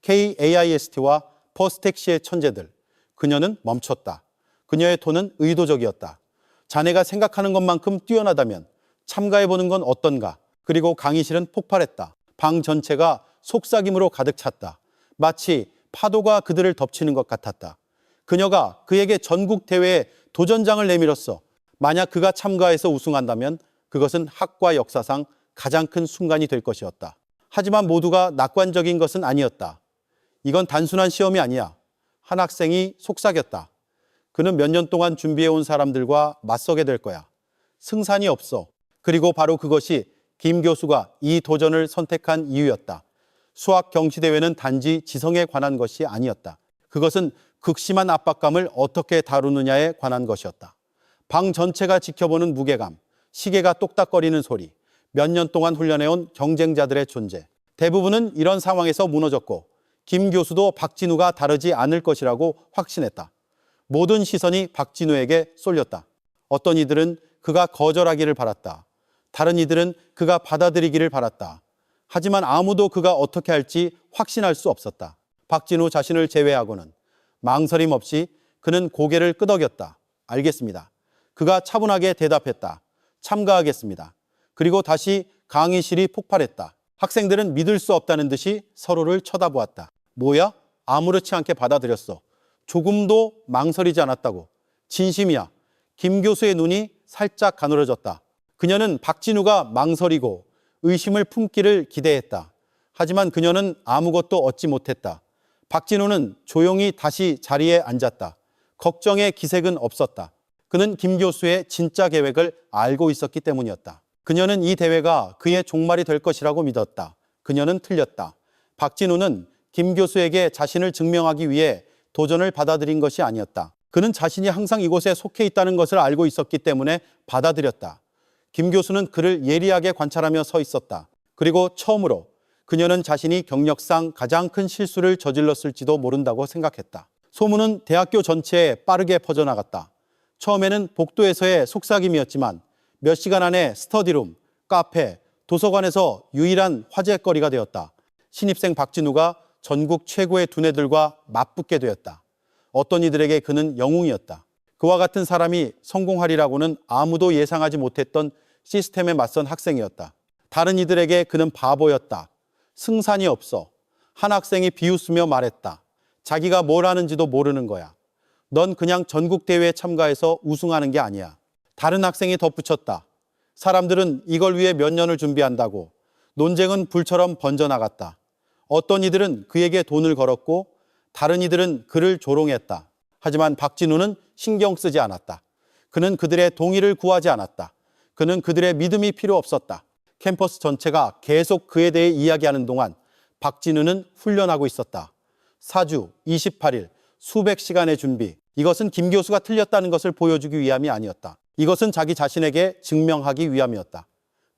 KAIST와 퍼스텍시의 천재들. 그녀는 멈췄다. 그녀의 톤은 의도적이었다. 자네가 생각하는 것만큼 뛰어나다면 참가해보는 건 어떤가? 그리고 강의실은 폭발했다. 방 전체가 속삭임으로 가득 찼다. 마치 파도가 그들을 덮치는 것 같았다. 그녀가 그에게 전국 대회에 도전장을 내밀었어. 만약 그가 참가해서 우승한다면 그것은 학과 역사상 가장 큰 순간이 될 것이었다. 하지만 모두가 낙관적인 것은 아니었다. 이건 단순한 시험이 아니야. 한 학생이 속삭였다. 그는 몇 년 동안 준비해온 사람들과 맞서게 될 거야. 승산이 없어. 그리고 바로 그것이 김 교수가 이 도전을 선택한 이유였다. 수학 경시대회는 단지 지성에 관한 것이 아니었다. 그것은 극심한 압박감을 어떻게 다루느냐에 관한 것이었다. 방 전체가 지켜보는 무게감, 시계가 똑딱거리는 소리, 몇 년 동안 훈련해온 경쟁자들의 존재. 대부분은 이런 상황에서 무너졌고 김 교수도 박진우가 다르지 않을 것이라고 확신했다. 모든 시선이 박진우에게 쏠렸다. 어떤 이들은 그가 거절하기를 바랐다. 다른 이들은 그가 받아들이기를 바랐다. 하지만 아무도 그가 어떻게 할지 확신할 수 없었다. 박진우 자신을 제외하고는 망설임 없이 그는 고개를 끄덕였다. 알겠습니다. 그가 차분하게 대답했다. 참가하겠습니다. 그리고 다시 강의실이 폭발했다. 학생들은 믿을 수 없다는 듯이 서로를 쳐다보았다. 뭐야? 아무렇지 않게 받아들였어. 조금도 망설이지 않았다고. 진심이야. 김 교수의 눈이 살짝 가늘어졌다. 그녀는 박진우가 망설이고 의심을 품기를 기대했다. 하지만 그녀는 아무것도 얻지 못했다. 박진우는 조용히 다시 자리에 앉았다. 걱정의 기색은 없었다. 그는 김 교수의 진짜 계획을 알고 있었기 때문이었다. 그녀는 이 대회가 그의 종말이 될 것이라고 믿었다. 그녀는 틀렸다. 박진우는 김 교수에게 자신을 증명하기 위해 도전을 받아들인 것이 아니었다. 그는 자신이 항상 이곳에 속해 있다는 것을 알고 있었기 때문에 받아들였다. 김 교수는 그를 예리하게 관찰하며 서 있었다. 그리고 처음으로 그녀는 자신이 경력상 가장 큰 실수를 저질렀을지도 모른다고 생각했다. 소문은 대학교 전체에 빠르게 퍼져나갔다. 처음에는 복도에서의 속삭임이었지만 몇 시간 안에 스터디룸, 카페, 도서관에서 유일한 화제거리가 되었다. 신입생 박진우가 전국 최고의 두뇌들과 맞붙게 되었다. 어떤 이들에게 그는 영웅이었다. 그와 같은 사람이 성공하리라고는 아무도 예상하지 못했던 시스템에 맞선 학생이었다. 다른 이들에게 그는 바보였다. 승산이 없어. 한 학생이 비웃으며 말했다. 자기가 뭘 하는지도 모르는 거야. 넌 그냥 전국대회에 참가해서 우승하는 게 아니야. 다른 학생이 덧붙였다. 사람들은 이걸 위해 몇 년을 준비한다고. 논쟁은 불처럼 번져나갔다. 어떤 이들은 그에게 돈을 걸었고 다른 이들은 그를 조롱했다. 하지만 박진우는 신경 쓰지 않았다. 그는 그들의 동의를 구하지 않았다. 그는 그들의 믿음이 필요 없었다. 캠퍼스 전체가 계속 그에 대해 이야기하는 동안 박진우는 훈련하고 있었다. 4주, 28일, 수백 시간의 준비. 이것은 김 교수가 틀렸다는 것을 보여주기 위함이 아니었다. 이것은 자기 자신에게 증명하기 위함이었다.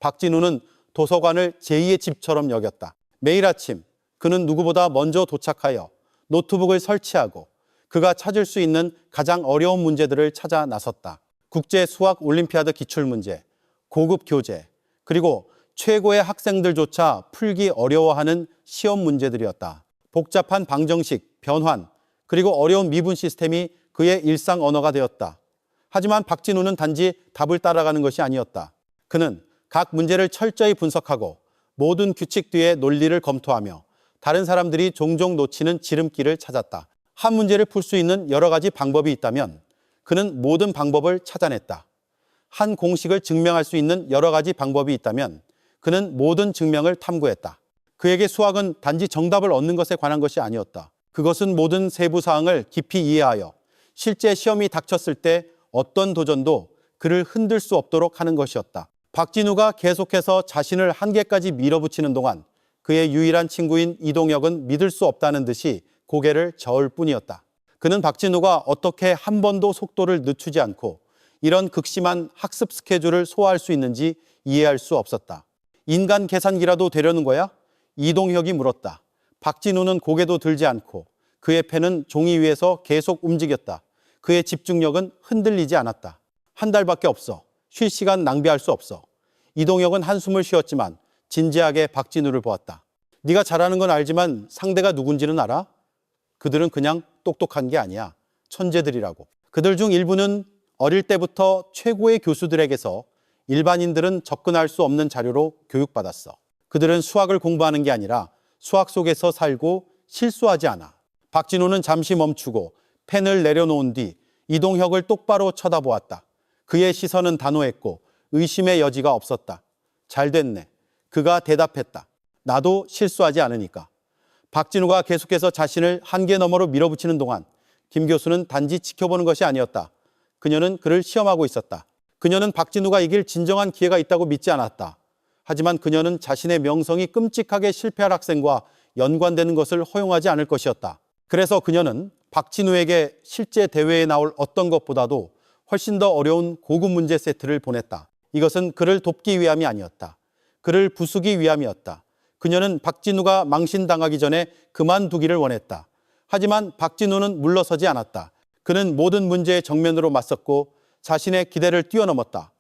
박진우는 도서관을 제2의 집처럼 여겼다. 매일 아침 그는 누구보다 먼저 도착하여 노트북을 설치하고 그가 찾을 수 있는 가장 어려운 문제들을 찾아 나섰다. 국제 수학 올림피아드 기출문제, 고급 교재, 그리고 최고의 학생들조차 풀기 어려워하는 시험 문제들이었다. 복잡한 방정식, 변환, 그리고 어려운 미분 시스템이 그의 일상 언어가 되었다. 하지만 박진우는 단지 답을 따라가는 것이 아니었다. 그는 각 문제를 철저히 분석하고 모든 규칙 뒤에 논리를 검토하며 다른 사람들이 종종 놓치는 지름길을 찾았다. 한 문제를 풀 수 있는 여러 가지 방법이 있다면 그는 모든 방법을 찾아냈다. 한 공식을 증명할 수 있는 여러 가지 방법이 있다면 그는 모든 증명을 탐구했다. 그에게 수학은 단지 정답을 얻는 것에 관한 것이 아니었다. 그것은 모든 세부 사항을 깊이 이해하여 실제 시험이 닥쳤을 때 어떤 도전도 그를 흔들 수 없도록 하는 것이었다. 박진우가 계속해서 자신을 한계까지 밀어붙이는 동안 그의 유일한 친구인 이동혁은 믿을 수 없다는 듯이 고개를 저을 뿐이었다. 그는 박진우가 어떻게 한 번도 속도를 늦추지 않고 이런 극심한 학습 스케줄을 소화할 수 있는지 이해할 수 없었다. 인간 계산기라도 되려는 거야? 이동혁이 물었다. 박진우는 고개도 들지 않고 그의 펜은 종이 위에서 계속 움직였다. 그의 집중력은 흔들리지 않았다. 한 달밖에 없어. 쉴 시간 낭비할 수 없어. 이동혁은 한숨을 쉬었지만 진지하게 박진우를 보았다. 네가 잘하는 건 알지만 상대가 누군지는 알아? 그들은 그냥 똑똑한 게 아니야. 천재들이라고. 그들 중 일부는 어릴 때부터 최고의 교수들에게서 일반인들은 접근할 수 없는 자료로 교육받았어. 그들은 수학을 공부하는 게 아니라 수학 속에서 살고 실수하지 않아. 박진우는 잠시 멈추고 펜을 내려놓은 뒤 이동혁을 똑바로 쳐다보았다. 그의 시선은 단호했고 의심의 여지가 없었다. 잘 됐네. 그가 대답했다. 나도 실수하지 않으니까. 박진우가 계속해서 자신을 한계 너머로 밀어붙이는 동안 김 교수는 단지 지켜보는 것이 아니었다. 그녀는 그를 시험하고 있었다. 그녀는 박진우가 이길 진정한 기회가 있다고 믿지 않았다. 하지만 그녀는 자신의 명성이 끔찍하게 실패할 학생과 연관되는 것을 허용하지 않을 것이었다. 그래서 그녀는 박진우에게 실제 대회에 나올 어떤 것보다도 훨씬 더 어려운 고급 문제 세트를 보냈다. 이것은 그를 돕기 위함이 아니었다. 그를 부수기 위함이었다. 그녀는 박진우가 망신당하기 전에 그만두기를 원했다. 하지만 박진우는 물러서지 않았다. 그는 모든 문제에 정면으로 맞섰고 자신의 기대를 뛰어넘었다.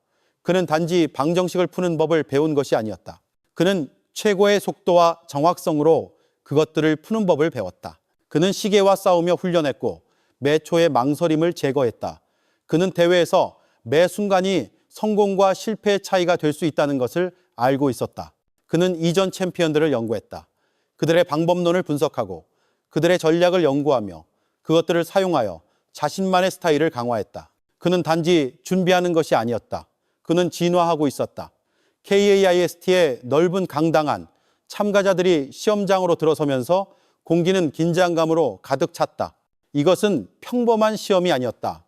그는 단지 방정식을 푸는 법을 배운 것이 아니었다. 그는 최고의 속도와 정확성으로 그것들을 푸는 법을 배웠다. 그는 시계와 싸우며 훈련했고 매 초의 망설임을 제거했다. 그는 대회에서 매 순간이 성공과 실패의 차이가 될 수 있다는 것을 알고 있었다. 그는 이전 챔피언들을 연구했다. 그들의 방법론을 분석하고 그들의 전략을 연구하며 그것들을 사용하여 자신만의 스타일을 강화했다. 그는 단지 준비하는 것이 아니었다. 그는 진화하고 있었다. KAIST의 넓은 강당안, 참가자들이 시험장으로 들어서면서 공기는 긴장감으로 가득 찼다. 이것은 평범한 시험이 아니었다.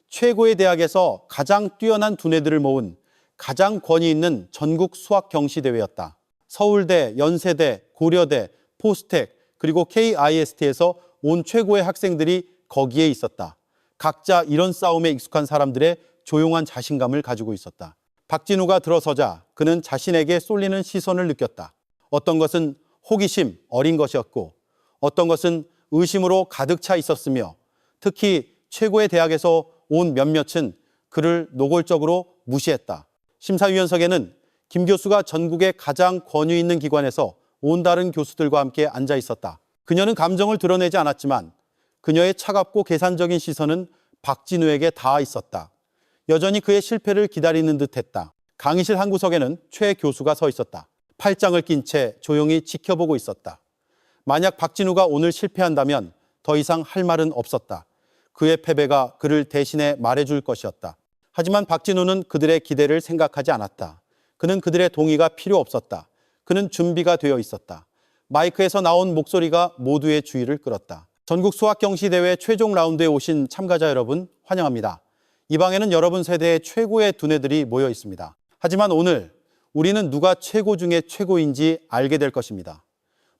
최고의 대학에서 가장 뛰어난 두뇌들을 모은 가장 권위 있는 전국 수학 경시 대회였다. 서울대, 연세대, 고려대, 포스텍, 그리고 KIST에서 온 최고의 학생들이 거기에 있었다. 각자 이런 싸움에 익숙한 사람들의 조용한 자신감을 가지고 있었다. 박진우가 들어서자 그는 자신에게 쏠리는 시선을 느꼈다. 어떤 것은 호기심, 어린 것이었고 어떤 것은 의심으로 가득 차 있었으며 특히 최고의 대학에서 온 몇몇은 그를 노골적으로 무시했다. 심사위원석에는 김 교수가 전국의 가장 권위 있는 기관에서 온다른 교수들과 함께 앉아 있었다. 그녀는 감정을 드러내지 않았지만 그녀의 차갑고 계산적인 시선은 박진우에게 닿아 있었다. 여전히 그의 실패를 기다리는 듯했다. 강의실 한 구석에는 최 교수가 서 있었다. 팔짱을 낀 채 조용히 지켜보고 있었다. 만약 박진우가 오늘 실패한다면 더 이상 할 말은 없었다. 그의 패배가 그를 대신해 말해줄 것이었다. 하지만 박진우는 그들의 기대를 생각하지 않았다. 그는 그들의 동의가 필요 없었다. 그는 준비가 되어 있었다. 마이크에서 나온 목소리가 모두의 주의를 끌었다. 전국 수학경시대회 최종 라운드에 오신 참가자 여러분 환영합니다. 이 방에는 여러분 세대의 최고의 두뇌들이 모여 있습니다. 하지만 오늘 우리는 누가 최고 중에 최고인지 알게 될 것입니다.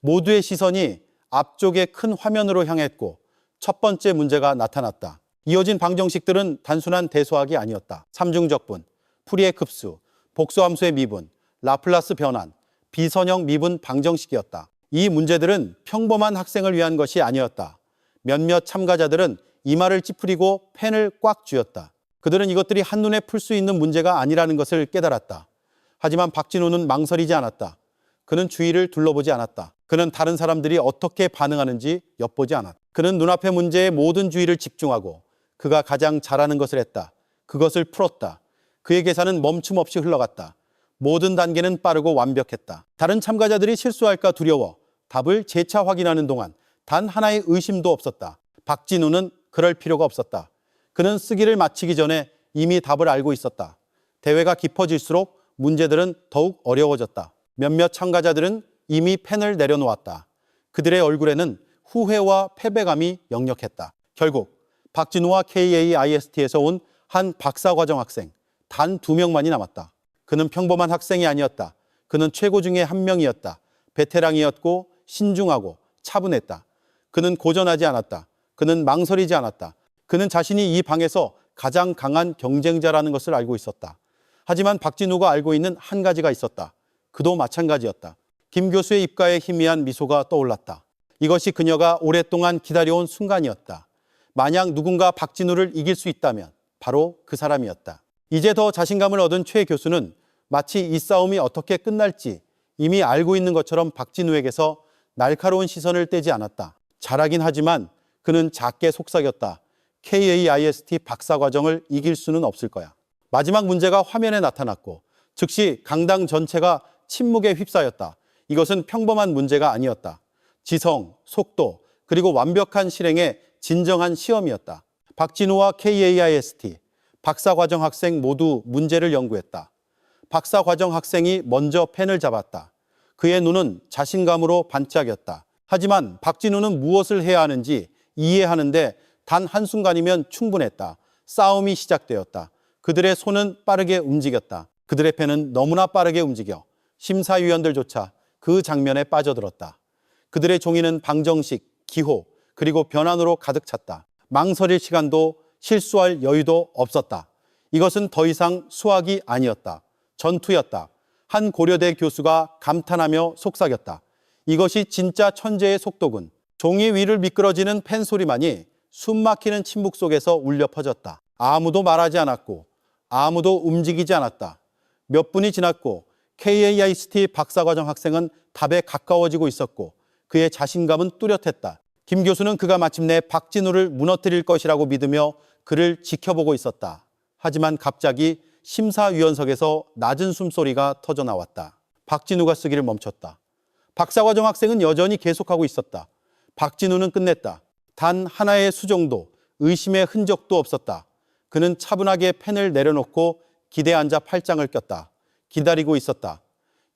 모두의 시선이 앞쪽의 큰 화면으로 향했고 첫 번째 문제가 나타났다. 이어진 방정식들은 단순한 대소학이 아니었다. 삼중적분, 풀이의 급수, 복수함수의 미분, 라플라스 변환, 비선형 미분 방정식이었다. 이 문제들은 평범한 학생을 위한 것이 아니었다. 몇몇 참가자들은 이마를 찌푸리고 펜을 꽉 쥐었다. 그들은 이것들이 한눈에 풀 수 있는 문제가 아니라는 것을 깨달았다. 하지만 박진우는 망설이지 않았다. 그는 주위를 둘러보지 않았다. 그는 다른 사람들이 어떻게 반응하는지 엿보지 않았다. 그는 눈앞의 문제에 모든 주의를 집중하고 그가 가장 잘하는 것을 했다. 그것을 풀었다. 그의 계산은 멈춤 없이 흘러갔다. 모든 단계는 빠르고 완벽했다. 다른 참가자들이 실수할까 두려워 답을 재차 확인하는 동안 단 하나의 의심도 없었다. 박진우는 그럴 필요가 없었다. 그는 쓰기를 마치기 전에 이미 답을 알고 있었다. 대회가 깊어질수록 문제들은 더욱 어려워졌다. 몇몇 참가자들은 이미 펜을 내려놓았다. 그들의 얼굴에는 후회와 패배감이 역력했다. 결국 박진우와 KAIST에서 온 한 박사과정 학생 단 2명만이 남았다. 그는 평범한 학생이 아니었다. 그는 최고 중에 한 명이었다. 베테랑이었고 신중하고 차분했다. 그는 고전하지 않았다. 그는 망설이지 않았다. 그는 자신이 이 방에서 가장 강한 경쟁자라는 것을 알고 있었다. 하지만 박진우가 알고 있는 한 가지가 있었다. 그도 마찬가지였다. 김 교수의 입가에 희미한 미소가 떠올랐다. 이것이 그녀가 오랫동안 기다려온 순간이었다. 만약 누군가 박진우를 이길 수 있다면 바로 그 사람이었다. 이제 더 자신감을 얻은 최 교수는 마치 이 싸움이 어떻게 끝날지 이미 알고 있는 것처럼 박진우에게서 날카로운 시선을 떼지 않았다. 잘하긴 하지만 그는 작게 속삭였다. KAIST 박사과정을 이길 수는 없을 거야. 마지막 문제가 화면에 나타났고 즉시 강당 전체가 침묵에 휩싸였다. 이것은 평범한 문제가 아니었다. 지성, 속도, 그리고 완벽한 실행의 진정한 시험이었다. 박진우와 KAIST, 박사과정 학생 모두 문제를 연구했다. 박사과정 학생이 먼저 펜을 잡았다. 그의 눈은 자신감으로 반짝였다. 하지만 박진우는 무엇을 해야 하는지 이해하는데 단 한순간이면 충분했다. 싸움이 시작되었다. 그들의 손은 빠르게 움직였다. 그들의 펜은 너무나 빠르게 움직여 심사위원들조차 그 장면에 빠져들었다. 그들의 종이는 방정식, 기호, 그리고 변환으로 가득 찼다. 망설일 시간도 실수할 여유도 없었다. 이것은 더 이상 수학이 아니었다. 전투였다. 한 고려대 교수가 감탄하며 속삭였다. 이것이 진짜 천재의 속도군. 종이 위를 미끄러지는 펜 소리만이 숨막히는 침묵 속에서 울려 퍼졌다. 아무도 말하지 않았고 아무도 움직이지 않았다. 몇 분이 지났고 KAIST 박사과정 학생은 답에 가까워지고 있었고 그의 자신감은 뚜렷했다. 김 교수는 그가 마침내 박진우를 무너뜨릴 것이라고 믿으며 그를 지켜보고 있었다. 하지만 갑자기 심사위원석에서 낮은 숨소리가 터져나왔다. 박진우가 쓰기를 멈췄다. 박사과정 학생은 여전히 계속하고 있었다. 박진우는 끝냈다. 단 하나의 수정도, 의심의 흔적도 없었다. 그는 차분하게 펜을 내려놓고 기대에 앉아 팔짱을 꼈다. 기다리고 있었다.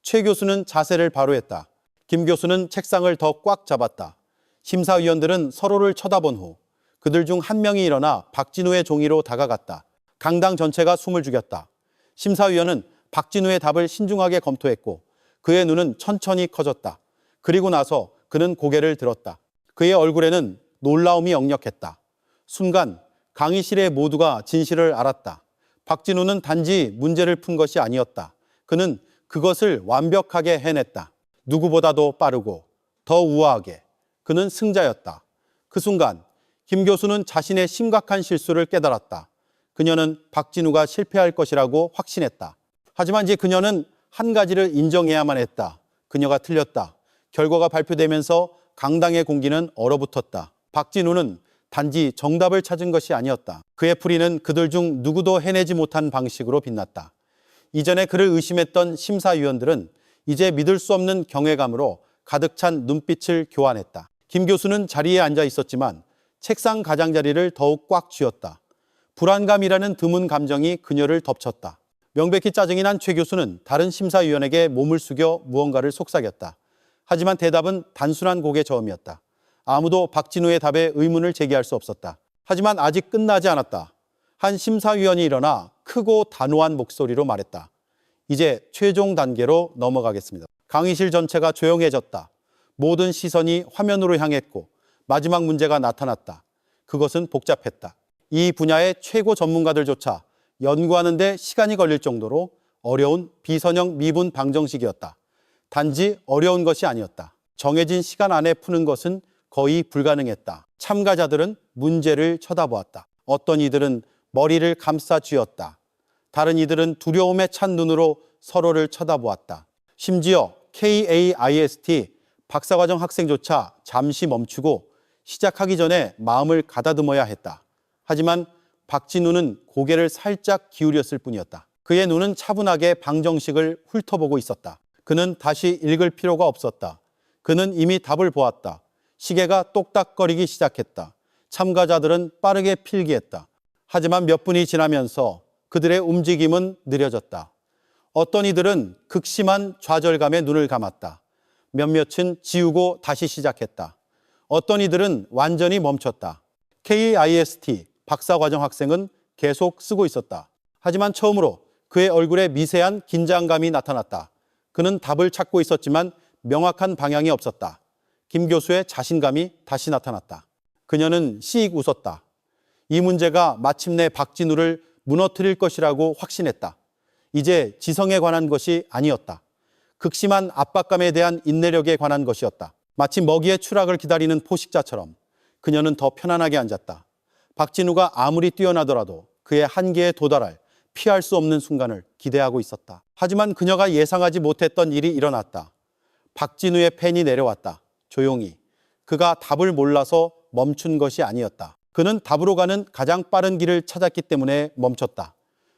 최 교수는 자세를 바로 했다. 김 교수는 책상을 더 꽉 잡았다. 심사위원들은 서로를 쳐다본 후 그들 중 한 명이 일어나 박진우의 종이로 다가갔다. 강당 전체가 숨을 죽였다. 심사위원은 박진우의 답을 신중하게 검토했고 그의 눈은 천천히 커졌다. 그리고 나서 그는 고개를 들었다. 그의 얼굴에는 놀라움이 역력했다. 순간 강의실의 모두가 진실을 알았다. 박진우는 단지 문제를 푼 것이 아니었다. 그는 그것을 완벽하게 해냈다. 누구보다도 빠르고 더 우아하게. 그는 승자였다. 그 순간 김 교수는 자신의 심각한 실수를 깨달았다. 그녀는 박진우가 실패할 것이라고 확신했다. 하지만 이제 그녀는 한 가지를 인정해야만 했다. 그녀가 틀렸다. 결과가 발표되면서 강당의 공기는 얼어붙었다. 박진우는 단지 정답을 찾은 것이 아니었다. 그의 풀이는 그들 중 누구도 해내지 못한 방식으로 빛났다. 이전에 그를 의심했던 심사위원들은 이제 믿을 수 없는 경외감으로 가득 찬 눈빛을 교환했다. 김 교수는 자리에 앉아 있었지만 책상 가장자리를 더욱 꽉 쥐었다. 불안감이라는 드문 감정이 그녀를 덮쳤다. 명백히 짜증이 난 최 교수는 다른 심사위원에게 몸을 숙여 무언가를 속삭였다. 하지만 대답은 단순한 고개 저음이었다. 아무도 박진우의 답에 의문을 제기할 수 없었다. 하지만 아직 끝나지 않았다. 한 심사위원이 일어나 크고 단호한 목소리로 말했다. 이제 최종 단계로 넘어가겠습니다. 강의실 전체가 조용해졌다. 모든 시선이 화면으로 향했고 마지막 문제가 나타났다. 그것은 복잡했다. 이 분야의 최고 전문가들조차 연구하는 데 시간이 걸릴 정도로 어려운 비선형 미분 방정식이었다. 단지 어려운 것이 아니었다. 정해진 시간 안에 푸는 것은 거의 불가능했다. 참가자들은 문제를 쳐다보았다. 어떤 이들은 머리를 감싸 쥐었다. 다른 이들은 두려움에 찬 눈으로 서로를 쳐다보았다. 심지어 KAIST 박사과정 학생조차 잠시 멈추고 시작하기 전에 마음을 가다듬어야 했다. 하지만 박진우는 고개를 살짝 기울였을 뿐이었다. 그의 눈은 차분하게 방정식을 훑어보고 있었다. 그는 다시 읽을 필요가 없었다. 그는 이미 답을 보았다. 시계가 똑딱거리기 시작했다. 참가자들은 빠르게 필기했다. 하지만 몇 분이 지나면서 그들의 움직임은 느려졌다. 어떤 이들은 극심한 좌절감에 눈을 감았다. 몇몇은 지우고 다시 시작했다. 어떤 이들은 완전히 멈췄다. KIST 박사과정 학생은 계속 쓰고 있었다. 하지만 처음으로 그의 얼굴에 미세한 긴장감이 나타났다. 그는 답을 찾고 있었지만 명확한 방향이 없었다. 김 교수의 자신감이 다시 나타났다. 그녀는 씩 웃었다. 이 문제가 마침내 박진우를 무너뜨릴 것이라고 확신했다. 이제 지성에 관한 것이 아니었다. 극심한 압박감에 대한 인내력에 관한 것이었다. 마치 먹이의 추락을 기다리는 포식자처럼 그녀는 더 편안하게 앉았다. 박진우가 아무리 뛰어나더라도 그의 한계에 도달할 피할 수 없는 순간을 기대하고 있었다. 하지만 그녀가 예상하지 못했던 일이 일어났다. 박진우의 펜이 내려왔다. 조용히. 그가 답을 몰라서 멈춘 것이 아니었다. 그는 답으로 가는 가장 빠른 길을 찾았기 때문에 멈췄다.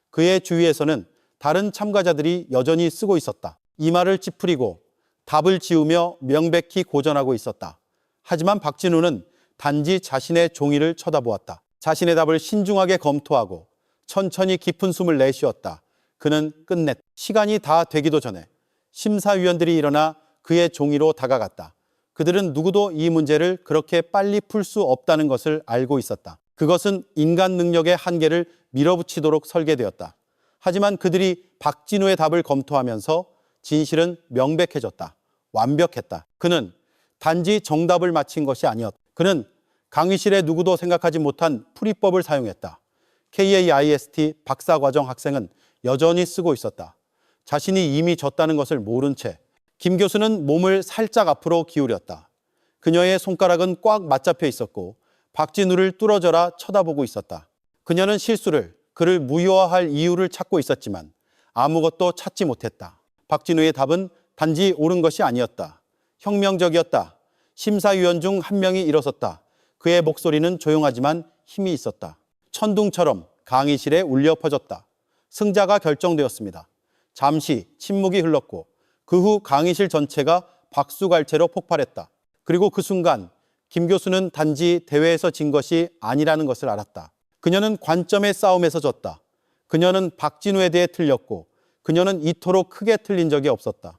그의 주위에서는 다른 참가자들이 여전히 쓰고 있었다. 이마를 찌푸리고 답을 지우며 명백히 고전하고 있었다. 하지만 박진우는 단지 자신의 종이를 쳐다보았다. 자신의 답을 신중하게 검토하고 천천히 깊은 숨을 내쉬었다. 그는 끝냈다. 시간이 다 되기도 전에 심사위원들이 일어나 그의 종이로 다가갔다. 그들은 누구도 이 문제를 그렇게 빨리 풀 수 없다는 것을 알고 있었다. 그것은 인간 능력의 한계를 밀어붙이도록 설계되었다. 하지만 그들이 박진우의 답을 검토하면서 진실은 명백해졌다. 완벽했다. 그는 단지 정답을 맞힌 것이 아니었다. 그는 강의실에 누구도 생각하지 못한 풀이법을 사용했다. KAIST 박사과정 학생은 여전히 쓰고 있었다. 자신이 이미 졌다는 것을 모른 채 김 교수는 몸을 살짝 앞으로 기울였다. 그녀의 손가락은 꽉 맞잡혀 있었고 박진우를 뚫어져라 쳐다보고 있었다. 그녀는 실수를, 그를 무효화할 이유를 찾고 있었지만 아무것도 찾지 못했다. 박진우의 답은 단지 옳은 것이 아니었다. 혁명적이었다. 심사위원 중 한 명이 일어섰다. 그의 목소리는 조용하지만 힘이 있었다. 천둥처럼 강의실에 울려 퍼졌다. 승자가 결정되었습니다. 잠시 침묵이 흘렀고 그 후 강의실 전체가 박수갈채로 폭발했다. 그리고 그 순간 김 교수는 단지 대회에서 진 것이 아니라는 것을 알았다. 그녀는 관점의 싸움에서 졌다. 그녀는 박진우에 대해 틀렸고 그녀는 이토록 크게 틀린 적이 없었다.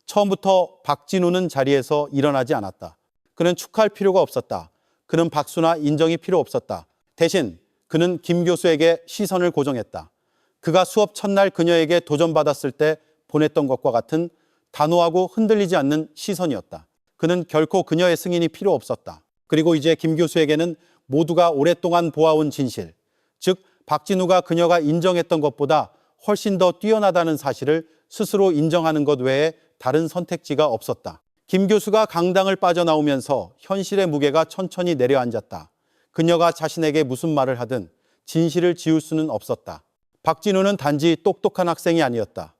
처음부터 박진우는 자리에서 일어나지 않았다. 그는 축하할 필요가 없었다. 그는 박수나 인정이 필요 없었다. 대신 그는 김 교수에게 시선을 고정했다. 그가 수업 첫날 그녀에게 도전받았을 때 보냈던 것과 같은 단호하고 흔들리지 않는 시선이었다. 그는 결코 그녀의 승인이 필요 없었다. 그리고 이제 김 교수에게는 모두가 오랫동안 보아온 진실, 즉 박진우가 그녀가 인정했던 것보다 훨씬 더 뛰어나다는 사실을 스스로 인정하는 것 외에 다른 선택지가 없었다. 김 교수가 강당을 빠져나오면서 현실의 무게가 천천히 내려앉았다. 그녀가 자신에게 무슨 말을 하든 진실을 지울 수는 없었다. 박진우는 단지 똑똑한 학생이 아니었다.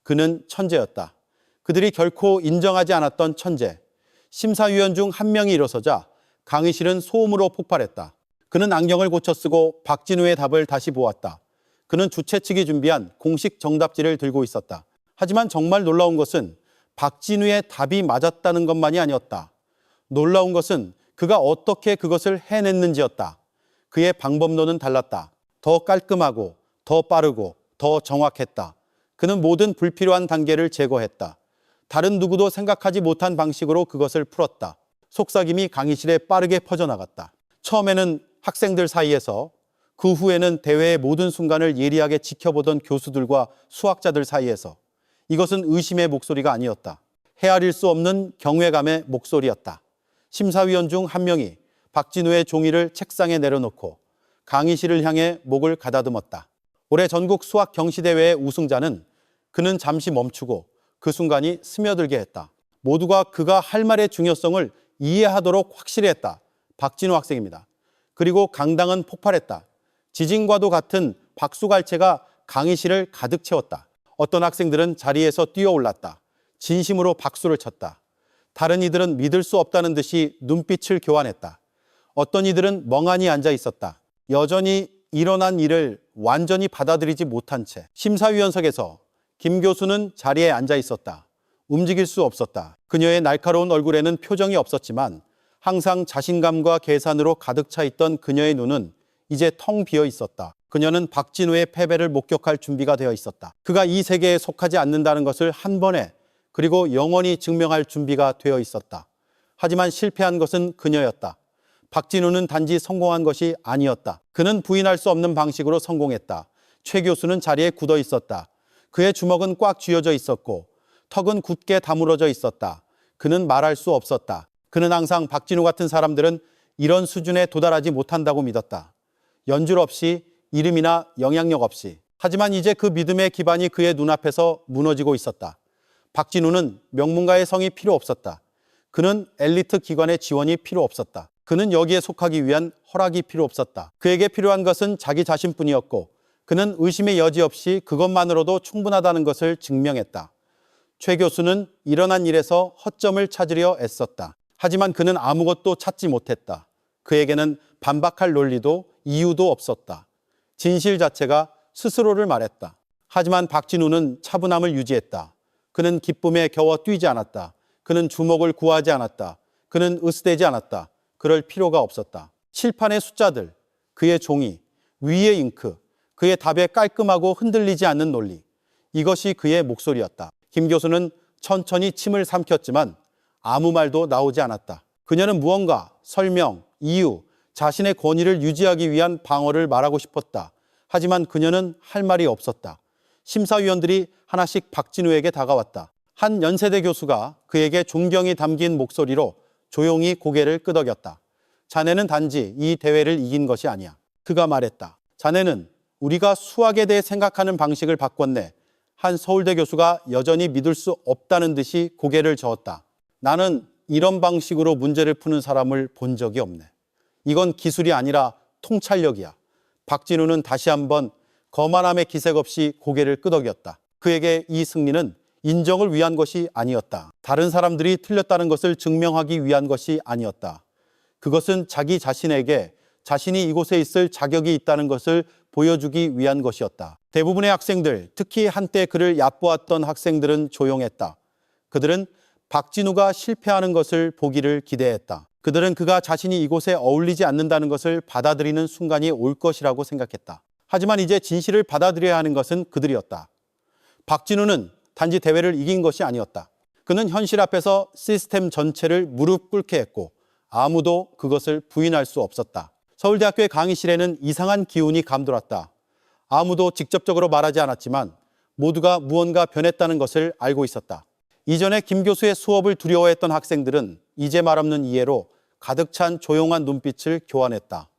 그는 천재였다. 그들이 결코 인정하지 않았던 천재. 심사위원 중 한 명이 일어서자 강의실은 소음으로 폭발했다. 그는 안경을 고쳐 쓰고 박진우의 답을 다시 보았다. 그는 주최 측이 준비한 공식 정답지를 들고 있었다. 하지만 정말 놀라운 것은 박진우의 답이 맞았다는 것만이 아니었다. 놀라운 것은 그가 어떻게 그것을 해냈는지였다. 그의 방법론은 달랐다. 더 깔끔하고 더 빠르고 더 정확했다. 그는 모든 불필요한 단계를 제거했다. 다른 누구도 생각하지 못한 방식으로 그것을 풀었다. 속삭임이 강의실에 빠르게 퍼져나갔다. 처음에는 학생들 사이에서, 그 후에는 대회의 모든 순간을 예리하게 지켜보던 교수들과 수학자들 사이에서 이것은 의심의 목소리가 아니었다. 헤아릴 수 없는 경외감의 목소리였다. 심사위원 중 한 명이 박진우의 종이를 책상에 내려놓고 강의실을 향해 목을 가다듬었다. 올해 전국 수학 경시대회의 우승자는 그는 잠시 멈추고 그 순간이 스며들게 했다. 모두가 그가 할 말의 중요성을 이해하도록 확실히 했다. 박진우 학생입니다. 그리고 강당은 폭발했다. 지진과도 같은 박수갈채가 강의실을 가득 채웠다. 어떤 학생들은 자리에서 뛰어올랐다. 진심으로 박수를 쳤다. 다른 이들은 믿을 수 없다는 듯이 눈빛을 교환했다. 어떤 이들은 멍하니 앉아 있었다. 여전히 일어난 일을 완전히 받아들이지 못한 채 심사위원석에서 김 교수는 자리에 앉아 있었다. 움직일 수 없었다. 그녀의 날카로운 얼굴에는 표정이 없었지만 항상 자신감과 계산으로 가득 차 있던 그녀의 눈은 이제 텅 비어 있었다. 그녀는 박진우의 패배를 목격할 준비가 되어 있었다. 그가 이 세계에 속하지 않는다는 것을 한 번에 그리고 영원히 증명할 준비가 되어 있었다. 하지만 실패한 것은 그녀였다. 박진우는 단지 성공한 것이 아니었다. 그는 부인할 수 없는 방식으로 성공했다. 최 교수는 자리에 굳어 있었다. 그의 주먹은 꽉 쥐어져 있었고 턱은 굳게 다물어져 있었다. 그는 말할 수 없었다. 그는 항상 박진우 같은 사람들은 이런 수준에 도달하지 못한다고 믿었다. 연줄 없이, 이름이나 영향력 없이. 하지만 이제 그 믿음의 기반이 그의 눈앞에서 무너지고 있었다. 박진우는 명문가의 성이 필요 없었다. 그는 엘리트 기관의 지원이 필요 없었다. 그는 여기에 속하기 위한 허락이 필요 없었다. 그에게 필요한 것은 자기 자신뿐이었고 그는 의심의 여지 없이 그것만으로도 충분하다는 것을 증명했다. 최 교수는 일어난 일에서 허점을 찾으려 애썼다. 하지만 그는 아무것도 찾지 못했다. 그에게는 반박할 논리도 이유도 없었다. 진실 자체가 스스로를 말했다. 하지만 박진우는 차분함을 유지했다. 그는 기쁨에 겨워 뛰지 않았다. 그는 주목을 구하지 않았다. 그는 으스대지 않았다. 그럴 필요가 없었다. 칠판의 숫자들, 그의 종이, 위의 잉크, 그의 답에 깔끔하고 흔들리지 않는 논리. 이것이 그의 목소리였다. 김 교수는 천천히 침을 삼켰지만 아무 말도 나오지 않았다. 그녀는 무언가, 설명, 이유, 자신의 권위를 유지하기 위한 방어를 말하고 싶었다. 하지만 그녀는 할 말이 없었다. 심사위원들이 하나씩 박진우에게 다가왔다. 한 연세대 교수가 그에게 존경이 담긴 목소리로 조용히 고개를 끄덕였다. 자네는 단지 이 대회를 이긴 것이 아니야. 그가 말했다. 자네는 우리가 수학에 대해 생각하는 방식을 바꿨네. 한 서울대 교수가 여전히 믿을 수 없다는 듯이 고개를 저었다. 나는 이런 방식으로 문제를 푸는 사람을 본 적이 없네. 이건 기술이 아니라 통찰력이야. 박진우는 다시 한번 거만함의 기색 없이 고개를 끄덕였다. 그에게 이 승리는 인정을 위한 것이 아니었다. 다른 사람들이 틀렸다는 것을 증명하기 위한 것이 아니었다. 그것은 자기 자신에게 자신이 이곳에 있을 자격이 있다는 것을 보여주기 위한 것이었다. 대부분의 학생들, 특히 한때 그를 얕보았던 학생들은 조용했다. 그들은 박진우가 실패하는 것을 보기를 기대했다. 그들은 그가 자신이 이곳에 어울리지 않는다는 것을 받아들이는 순간이 올 것이라고 생각했다. 하지만 이제 진실을 받아들여야 하는 것은 그들이었다. 박진우는 단지 대회를 이긴 것이 아니었다. 그는 현실 앞에서 시스템 전체를 무릎 꿇게 했고 아무도 그것을 부인할 수 없었다. 서울대학교의 강의실에는 이상한 기운이 감돌았다. 아무도 직접적으로 말하지 않았지만 모두가 무언가 변했다는 것을 알고 있었다. 이전에 김 교수의 수업을 두려워했던 학생들은 이제 말없는 이해로 가득 찬 조용한 눈빛을 교환했다.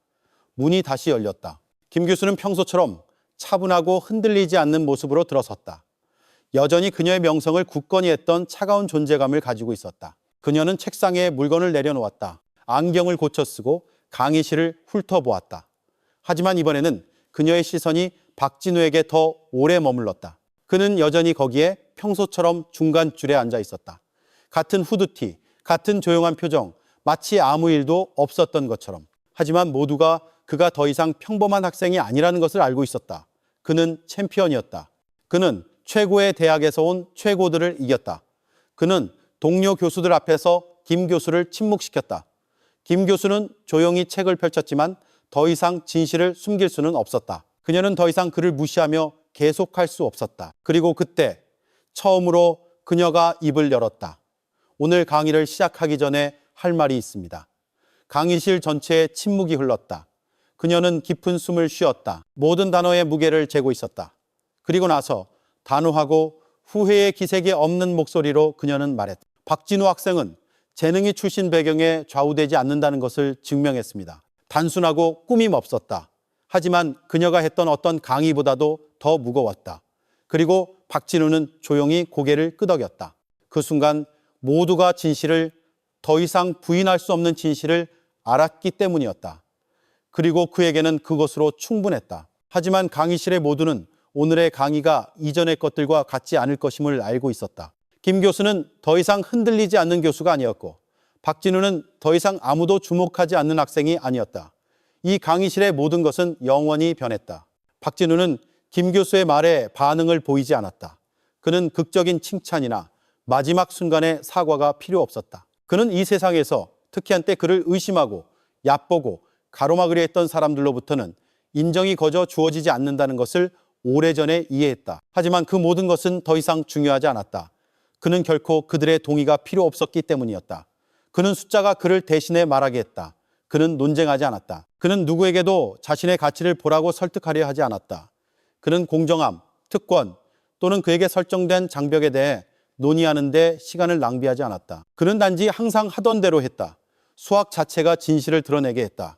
문이 다시 열렸다. 김 교수는 평소처럼 차분하고 흔들리지 않는 모습으로 들어섰다. 여전히 그녀의 명성을 굳건히 했던 차가운 존재감을 가지고 있었다. 그녀는 책상에 물건을 내려놓았다. 안경을 고쳐 쓰고 강의실을 훑어보았다. 하지만 이번에는 그녀의 시선이 박진우에게 더 오래 머물렀다. 그는 여전히 거기에 평소처럼 중간줄에 앉아 있었다. 같은 후드티, 같은 조용한 표정, 마치 아무 일도 없었던 것처럼. 하지만 모두가 그가 더 이상 평범한 학생이 아니라는 것을 알고 있었다. 그는 챔피언이었다. 그는 최고의 대학에서 온 최고들을 이겼다. 그는 동료 교수들 앞에서 김 교수를 침묵시켰다. 김 교수는 조용히 책을 펼쳤지만 더 이상 진실을 숨길 수는 없었다. 그녀는 더 이상 그를 무시하며 계속할 수 없었다. 그리고 그때 처음으로 그녀가 입을 열었다. 오늘 강의를 시작하기 전에 할 말이 있습니다. 강의실 전체에 침묵이 흘렀다. 그녀는 깊은 숨을 쉬었다. 모든 단어의 무게를 재고 있었다. 그리고 나서 단호하고 후회의 기색이 없는 목소리로 그녀는 말했다. 박진우 학생은 재능이 출신 배경에 좌우되지 않는다는 것을 증명했습니다. 단순하고 꾸밈 없었다. 하지만 그녀가 했던 어떤 강의보다도 더 무거웠다. 그리고 박진우는 조용히 고개를 끄덕였다. 그 순간 모두가 진실을, 더 이상 부인할 수 없는 진실을 알았기 때문이었다. 그리고 그에게는 그것으로 충분했다. 하지만 강의실의 모두는 오늘의 강의가 이전의 것들과 같지 않을 것임을 알고 있었다. 김 교수는 더 이상 흔들리지 않는 교수가 아니었고, 박진우는 더 이상 아무도 주목하지 않는 학생이 아니었다. 이 강의실의 모든 것은 영원히 변했다. 박진우는 김 교수의 말에 반응을 보이지 않았다. 그는 극적인 칭찬이나 마지막 순간의 사과가 필요 없었다. 그는 이 세상에서 특히 한때 그를 의심하고 얕보고 가로막으려 했던 사람들로부터는 인정이 거저 주어지지 않는다는 것을 오래전에 이해했다. 하지만 그 모든 것은 더 이상 중요하지 않았다. 그는 결코 그들의 동의가 필요 없었기 때문이었다. 그는 숫자가 그를 대신해 말하게 했다. 그는 논쟁하지 않았다. 그는 누구에게도 자신의 가치를 보라고 설득하려 하지 않았다. 그는 공정함, 특권 또는 그에게 설정된 장벽에 대해 논의하는 데 시간을 낭비하지 않았다. 그는 단지 항상 하던 대로 했다. 수학 자체가 진실을 드러내게 했다.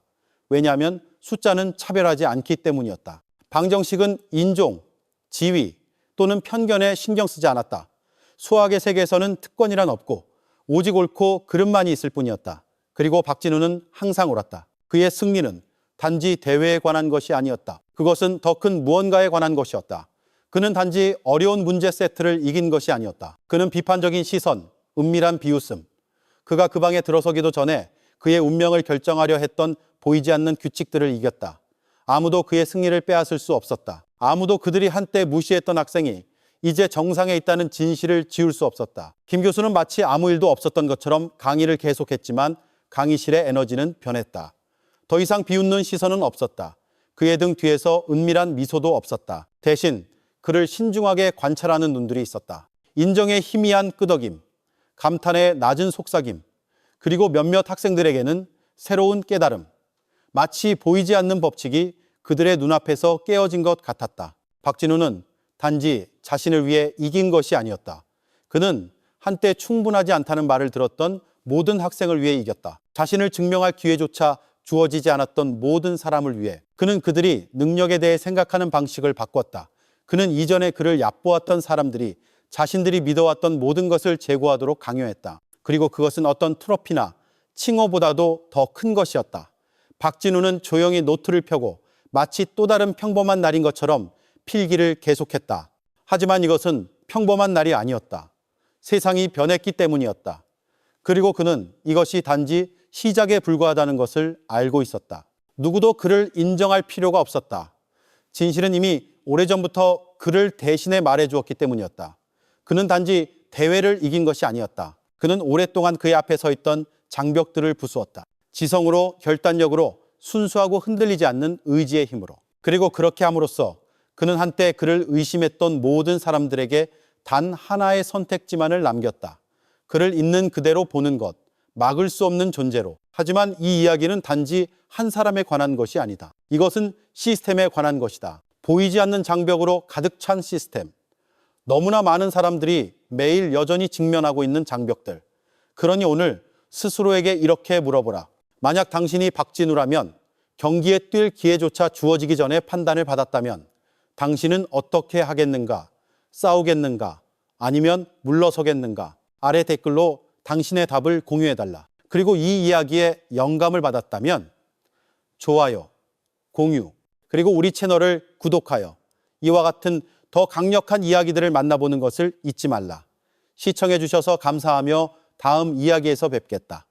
왜냐하면 숫자는 차별하지 않기 때문이었다. 방정식은 인종, 지위 또는 편견에 신경 쓰지 않았다. 수학의 세계에서는 특권이란 없고 오직 옳고 그름만이 있을 뿐이었다. 그리고 박진우는 항상 옳았다. 그의 승리는 단지 대회에 관한 것이 아니었다. 그것은 더 큰 무언가에 관한 것이었다. 그는 단지 어려운 문제 세트를 이긴 것이 아니었다. 그는 비판적인 시선, 은밀한 비웃음, 그가 그 방에 들어서기도 전에 그의 운명을 결정하려 했던 보이지 않는 규칙들을 이겼다. 아무도 그의 승리를 빼앗을 수 없었다. 아무도 그들이 한때 무시했던 학생이 이제 정상에 있다는 진실을 지울 수 없었다. 김 교수는 마치 아무 일도 없었던 것처럼 강의를 계속했지만 강의실의 에너지는 변했다. 더 이상 비웃는 시선은 없었다. 그의 등 뒤에서 은밀한 미소도 없었다. 대신 그를 신중하게 관찰하는 눈들이 있었다. 인정의 희미한 끄덕임, 감탄의 낮은 속삭임, 그리고 몇몇 학생들에게는 새로운 깨달음, 마치 보이지 않는 법칙이 그들의 눈앞에서 깨어진 것 같았다. 박진우는 단지 자신을 위해 이긴 것이 아니었다. 그는 한때 충분하지 않다는 말을 들었던 모든 학생을 위해 이겼다. 자신을 증명할 기회조차 주어지지 않았던 모든 사람을 위해. 그는 그들이 능력에 대해 생각하는 방식을 바꿨다. 그는 이전에 그를 얕보았던 사람들이 자신들이 믿어왔던 모든 것을 제고하도록 강요했다. 그리고 그것은 어떤 트로피나 칭호보다도 더 큰 것이었다. 박진우는 조용히 노트를 펴고 마치 또 다른 평범한 날인 것처럼 필기를 계속했다. 하지만 이것은 평범한 날이 아니었다. 세상이 변했기 때문이었다. 그리고 그는 이것이 단지 시작에 불과하다는 것을 알고 있었다. 누구도 그를 인정할 필요가 없었다. 진실은 이미 오래전부터 그를 대신해 말해주었기 때문이었다. 그는 단지 대회를 이긴 것이 아니었다. 그는 오랫동안 그의 앞에 서 있던 장벽들을 부수었다. 지성으로, 결단력으로, 순수하고 흔들리지 않는 의지의 힘으로. 그리고 그렇게 함으로써 그는 한때 그를 의심했던 모든 사람들에게 단 하나의 선택지만을 남겼다. 그를 있는 그대로 보는 것, 막을 수 없는 존재로. 하지만 이 이야기는 단지 한 사람에 관한 것이 아니다. 이것은 시스템에 관한 것이다. 보이지 않는 장벽으로 가득 찬 시스템. 너무나 많은 사람들이 매일 여전히 직면하고 있는 장벽들. 그러니 오늘 스스로에게 이렇게 물어보라. 만약 당신이 박진우라면, 경기에 뛸 기회조차 주어지기 전에 판단을 받았다면 당신은 어떻게 하겠는가? 싸우겠는가? 아니면 물러서겠는가? 아래 댓글로 당신의 답을 공유해달라. 그리고 이 이야기에 영감을 받았다면 좋아요, 공유, 그리고 우리 채널을 구독하여 이와 같은 더 강력한 이야기들을 만나보는 것을 잊지 말라. 시청해 주셔서 감사하며 다음 이야기에서 뵙겠다.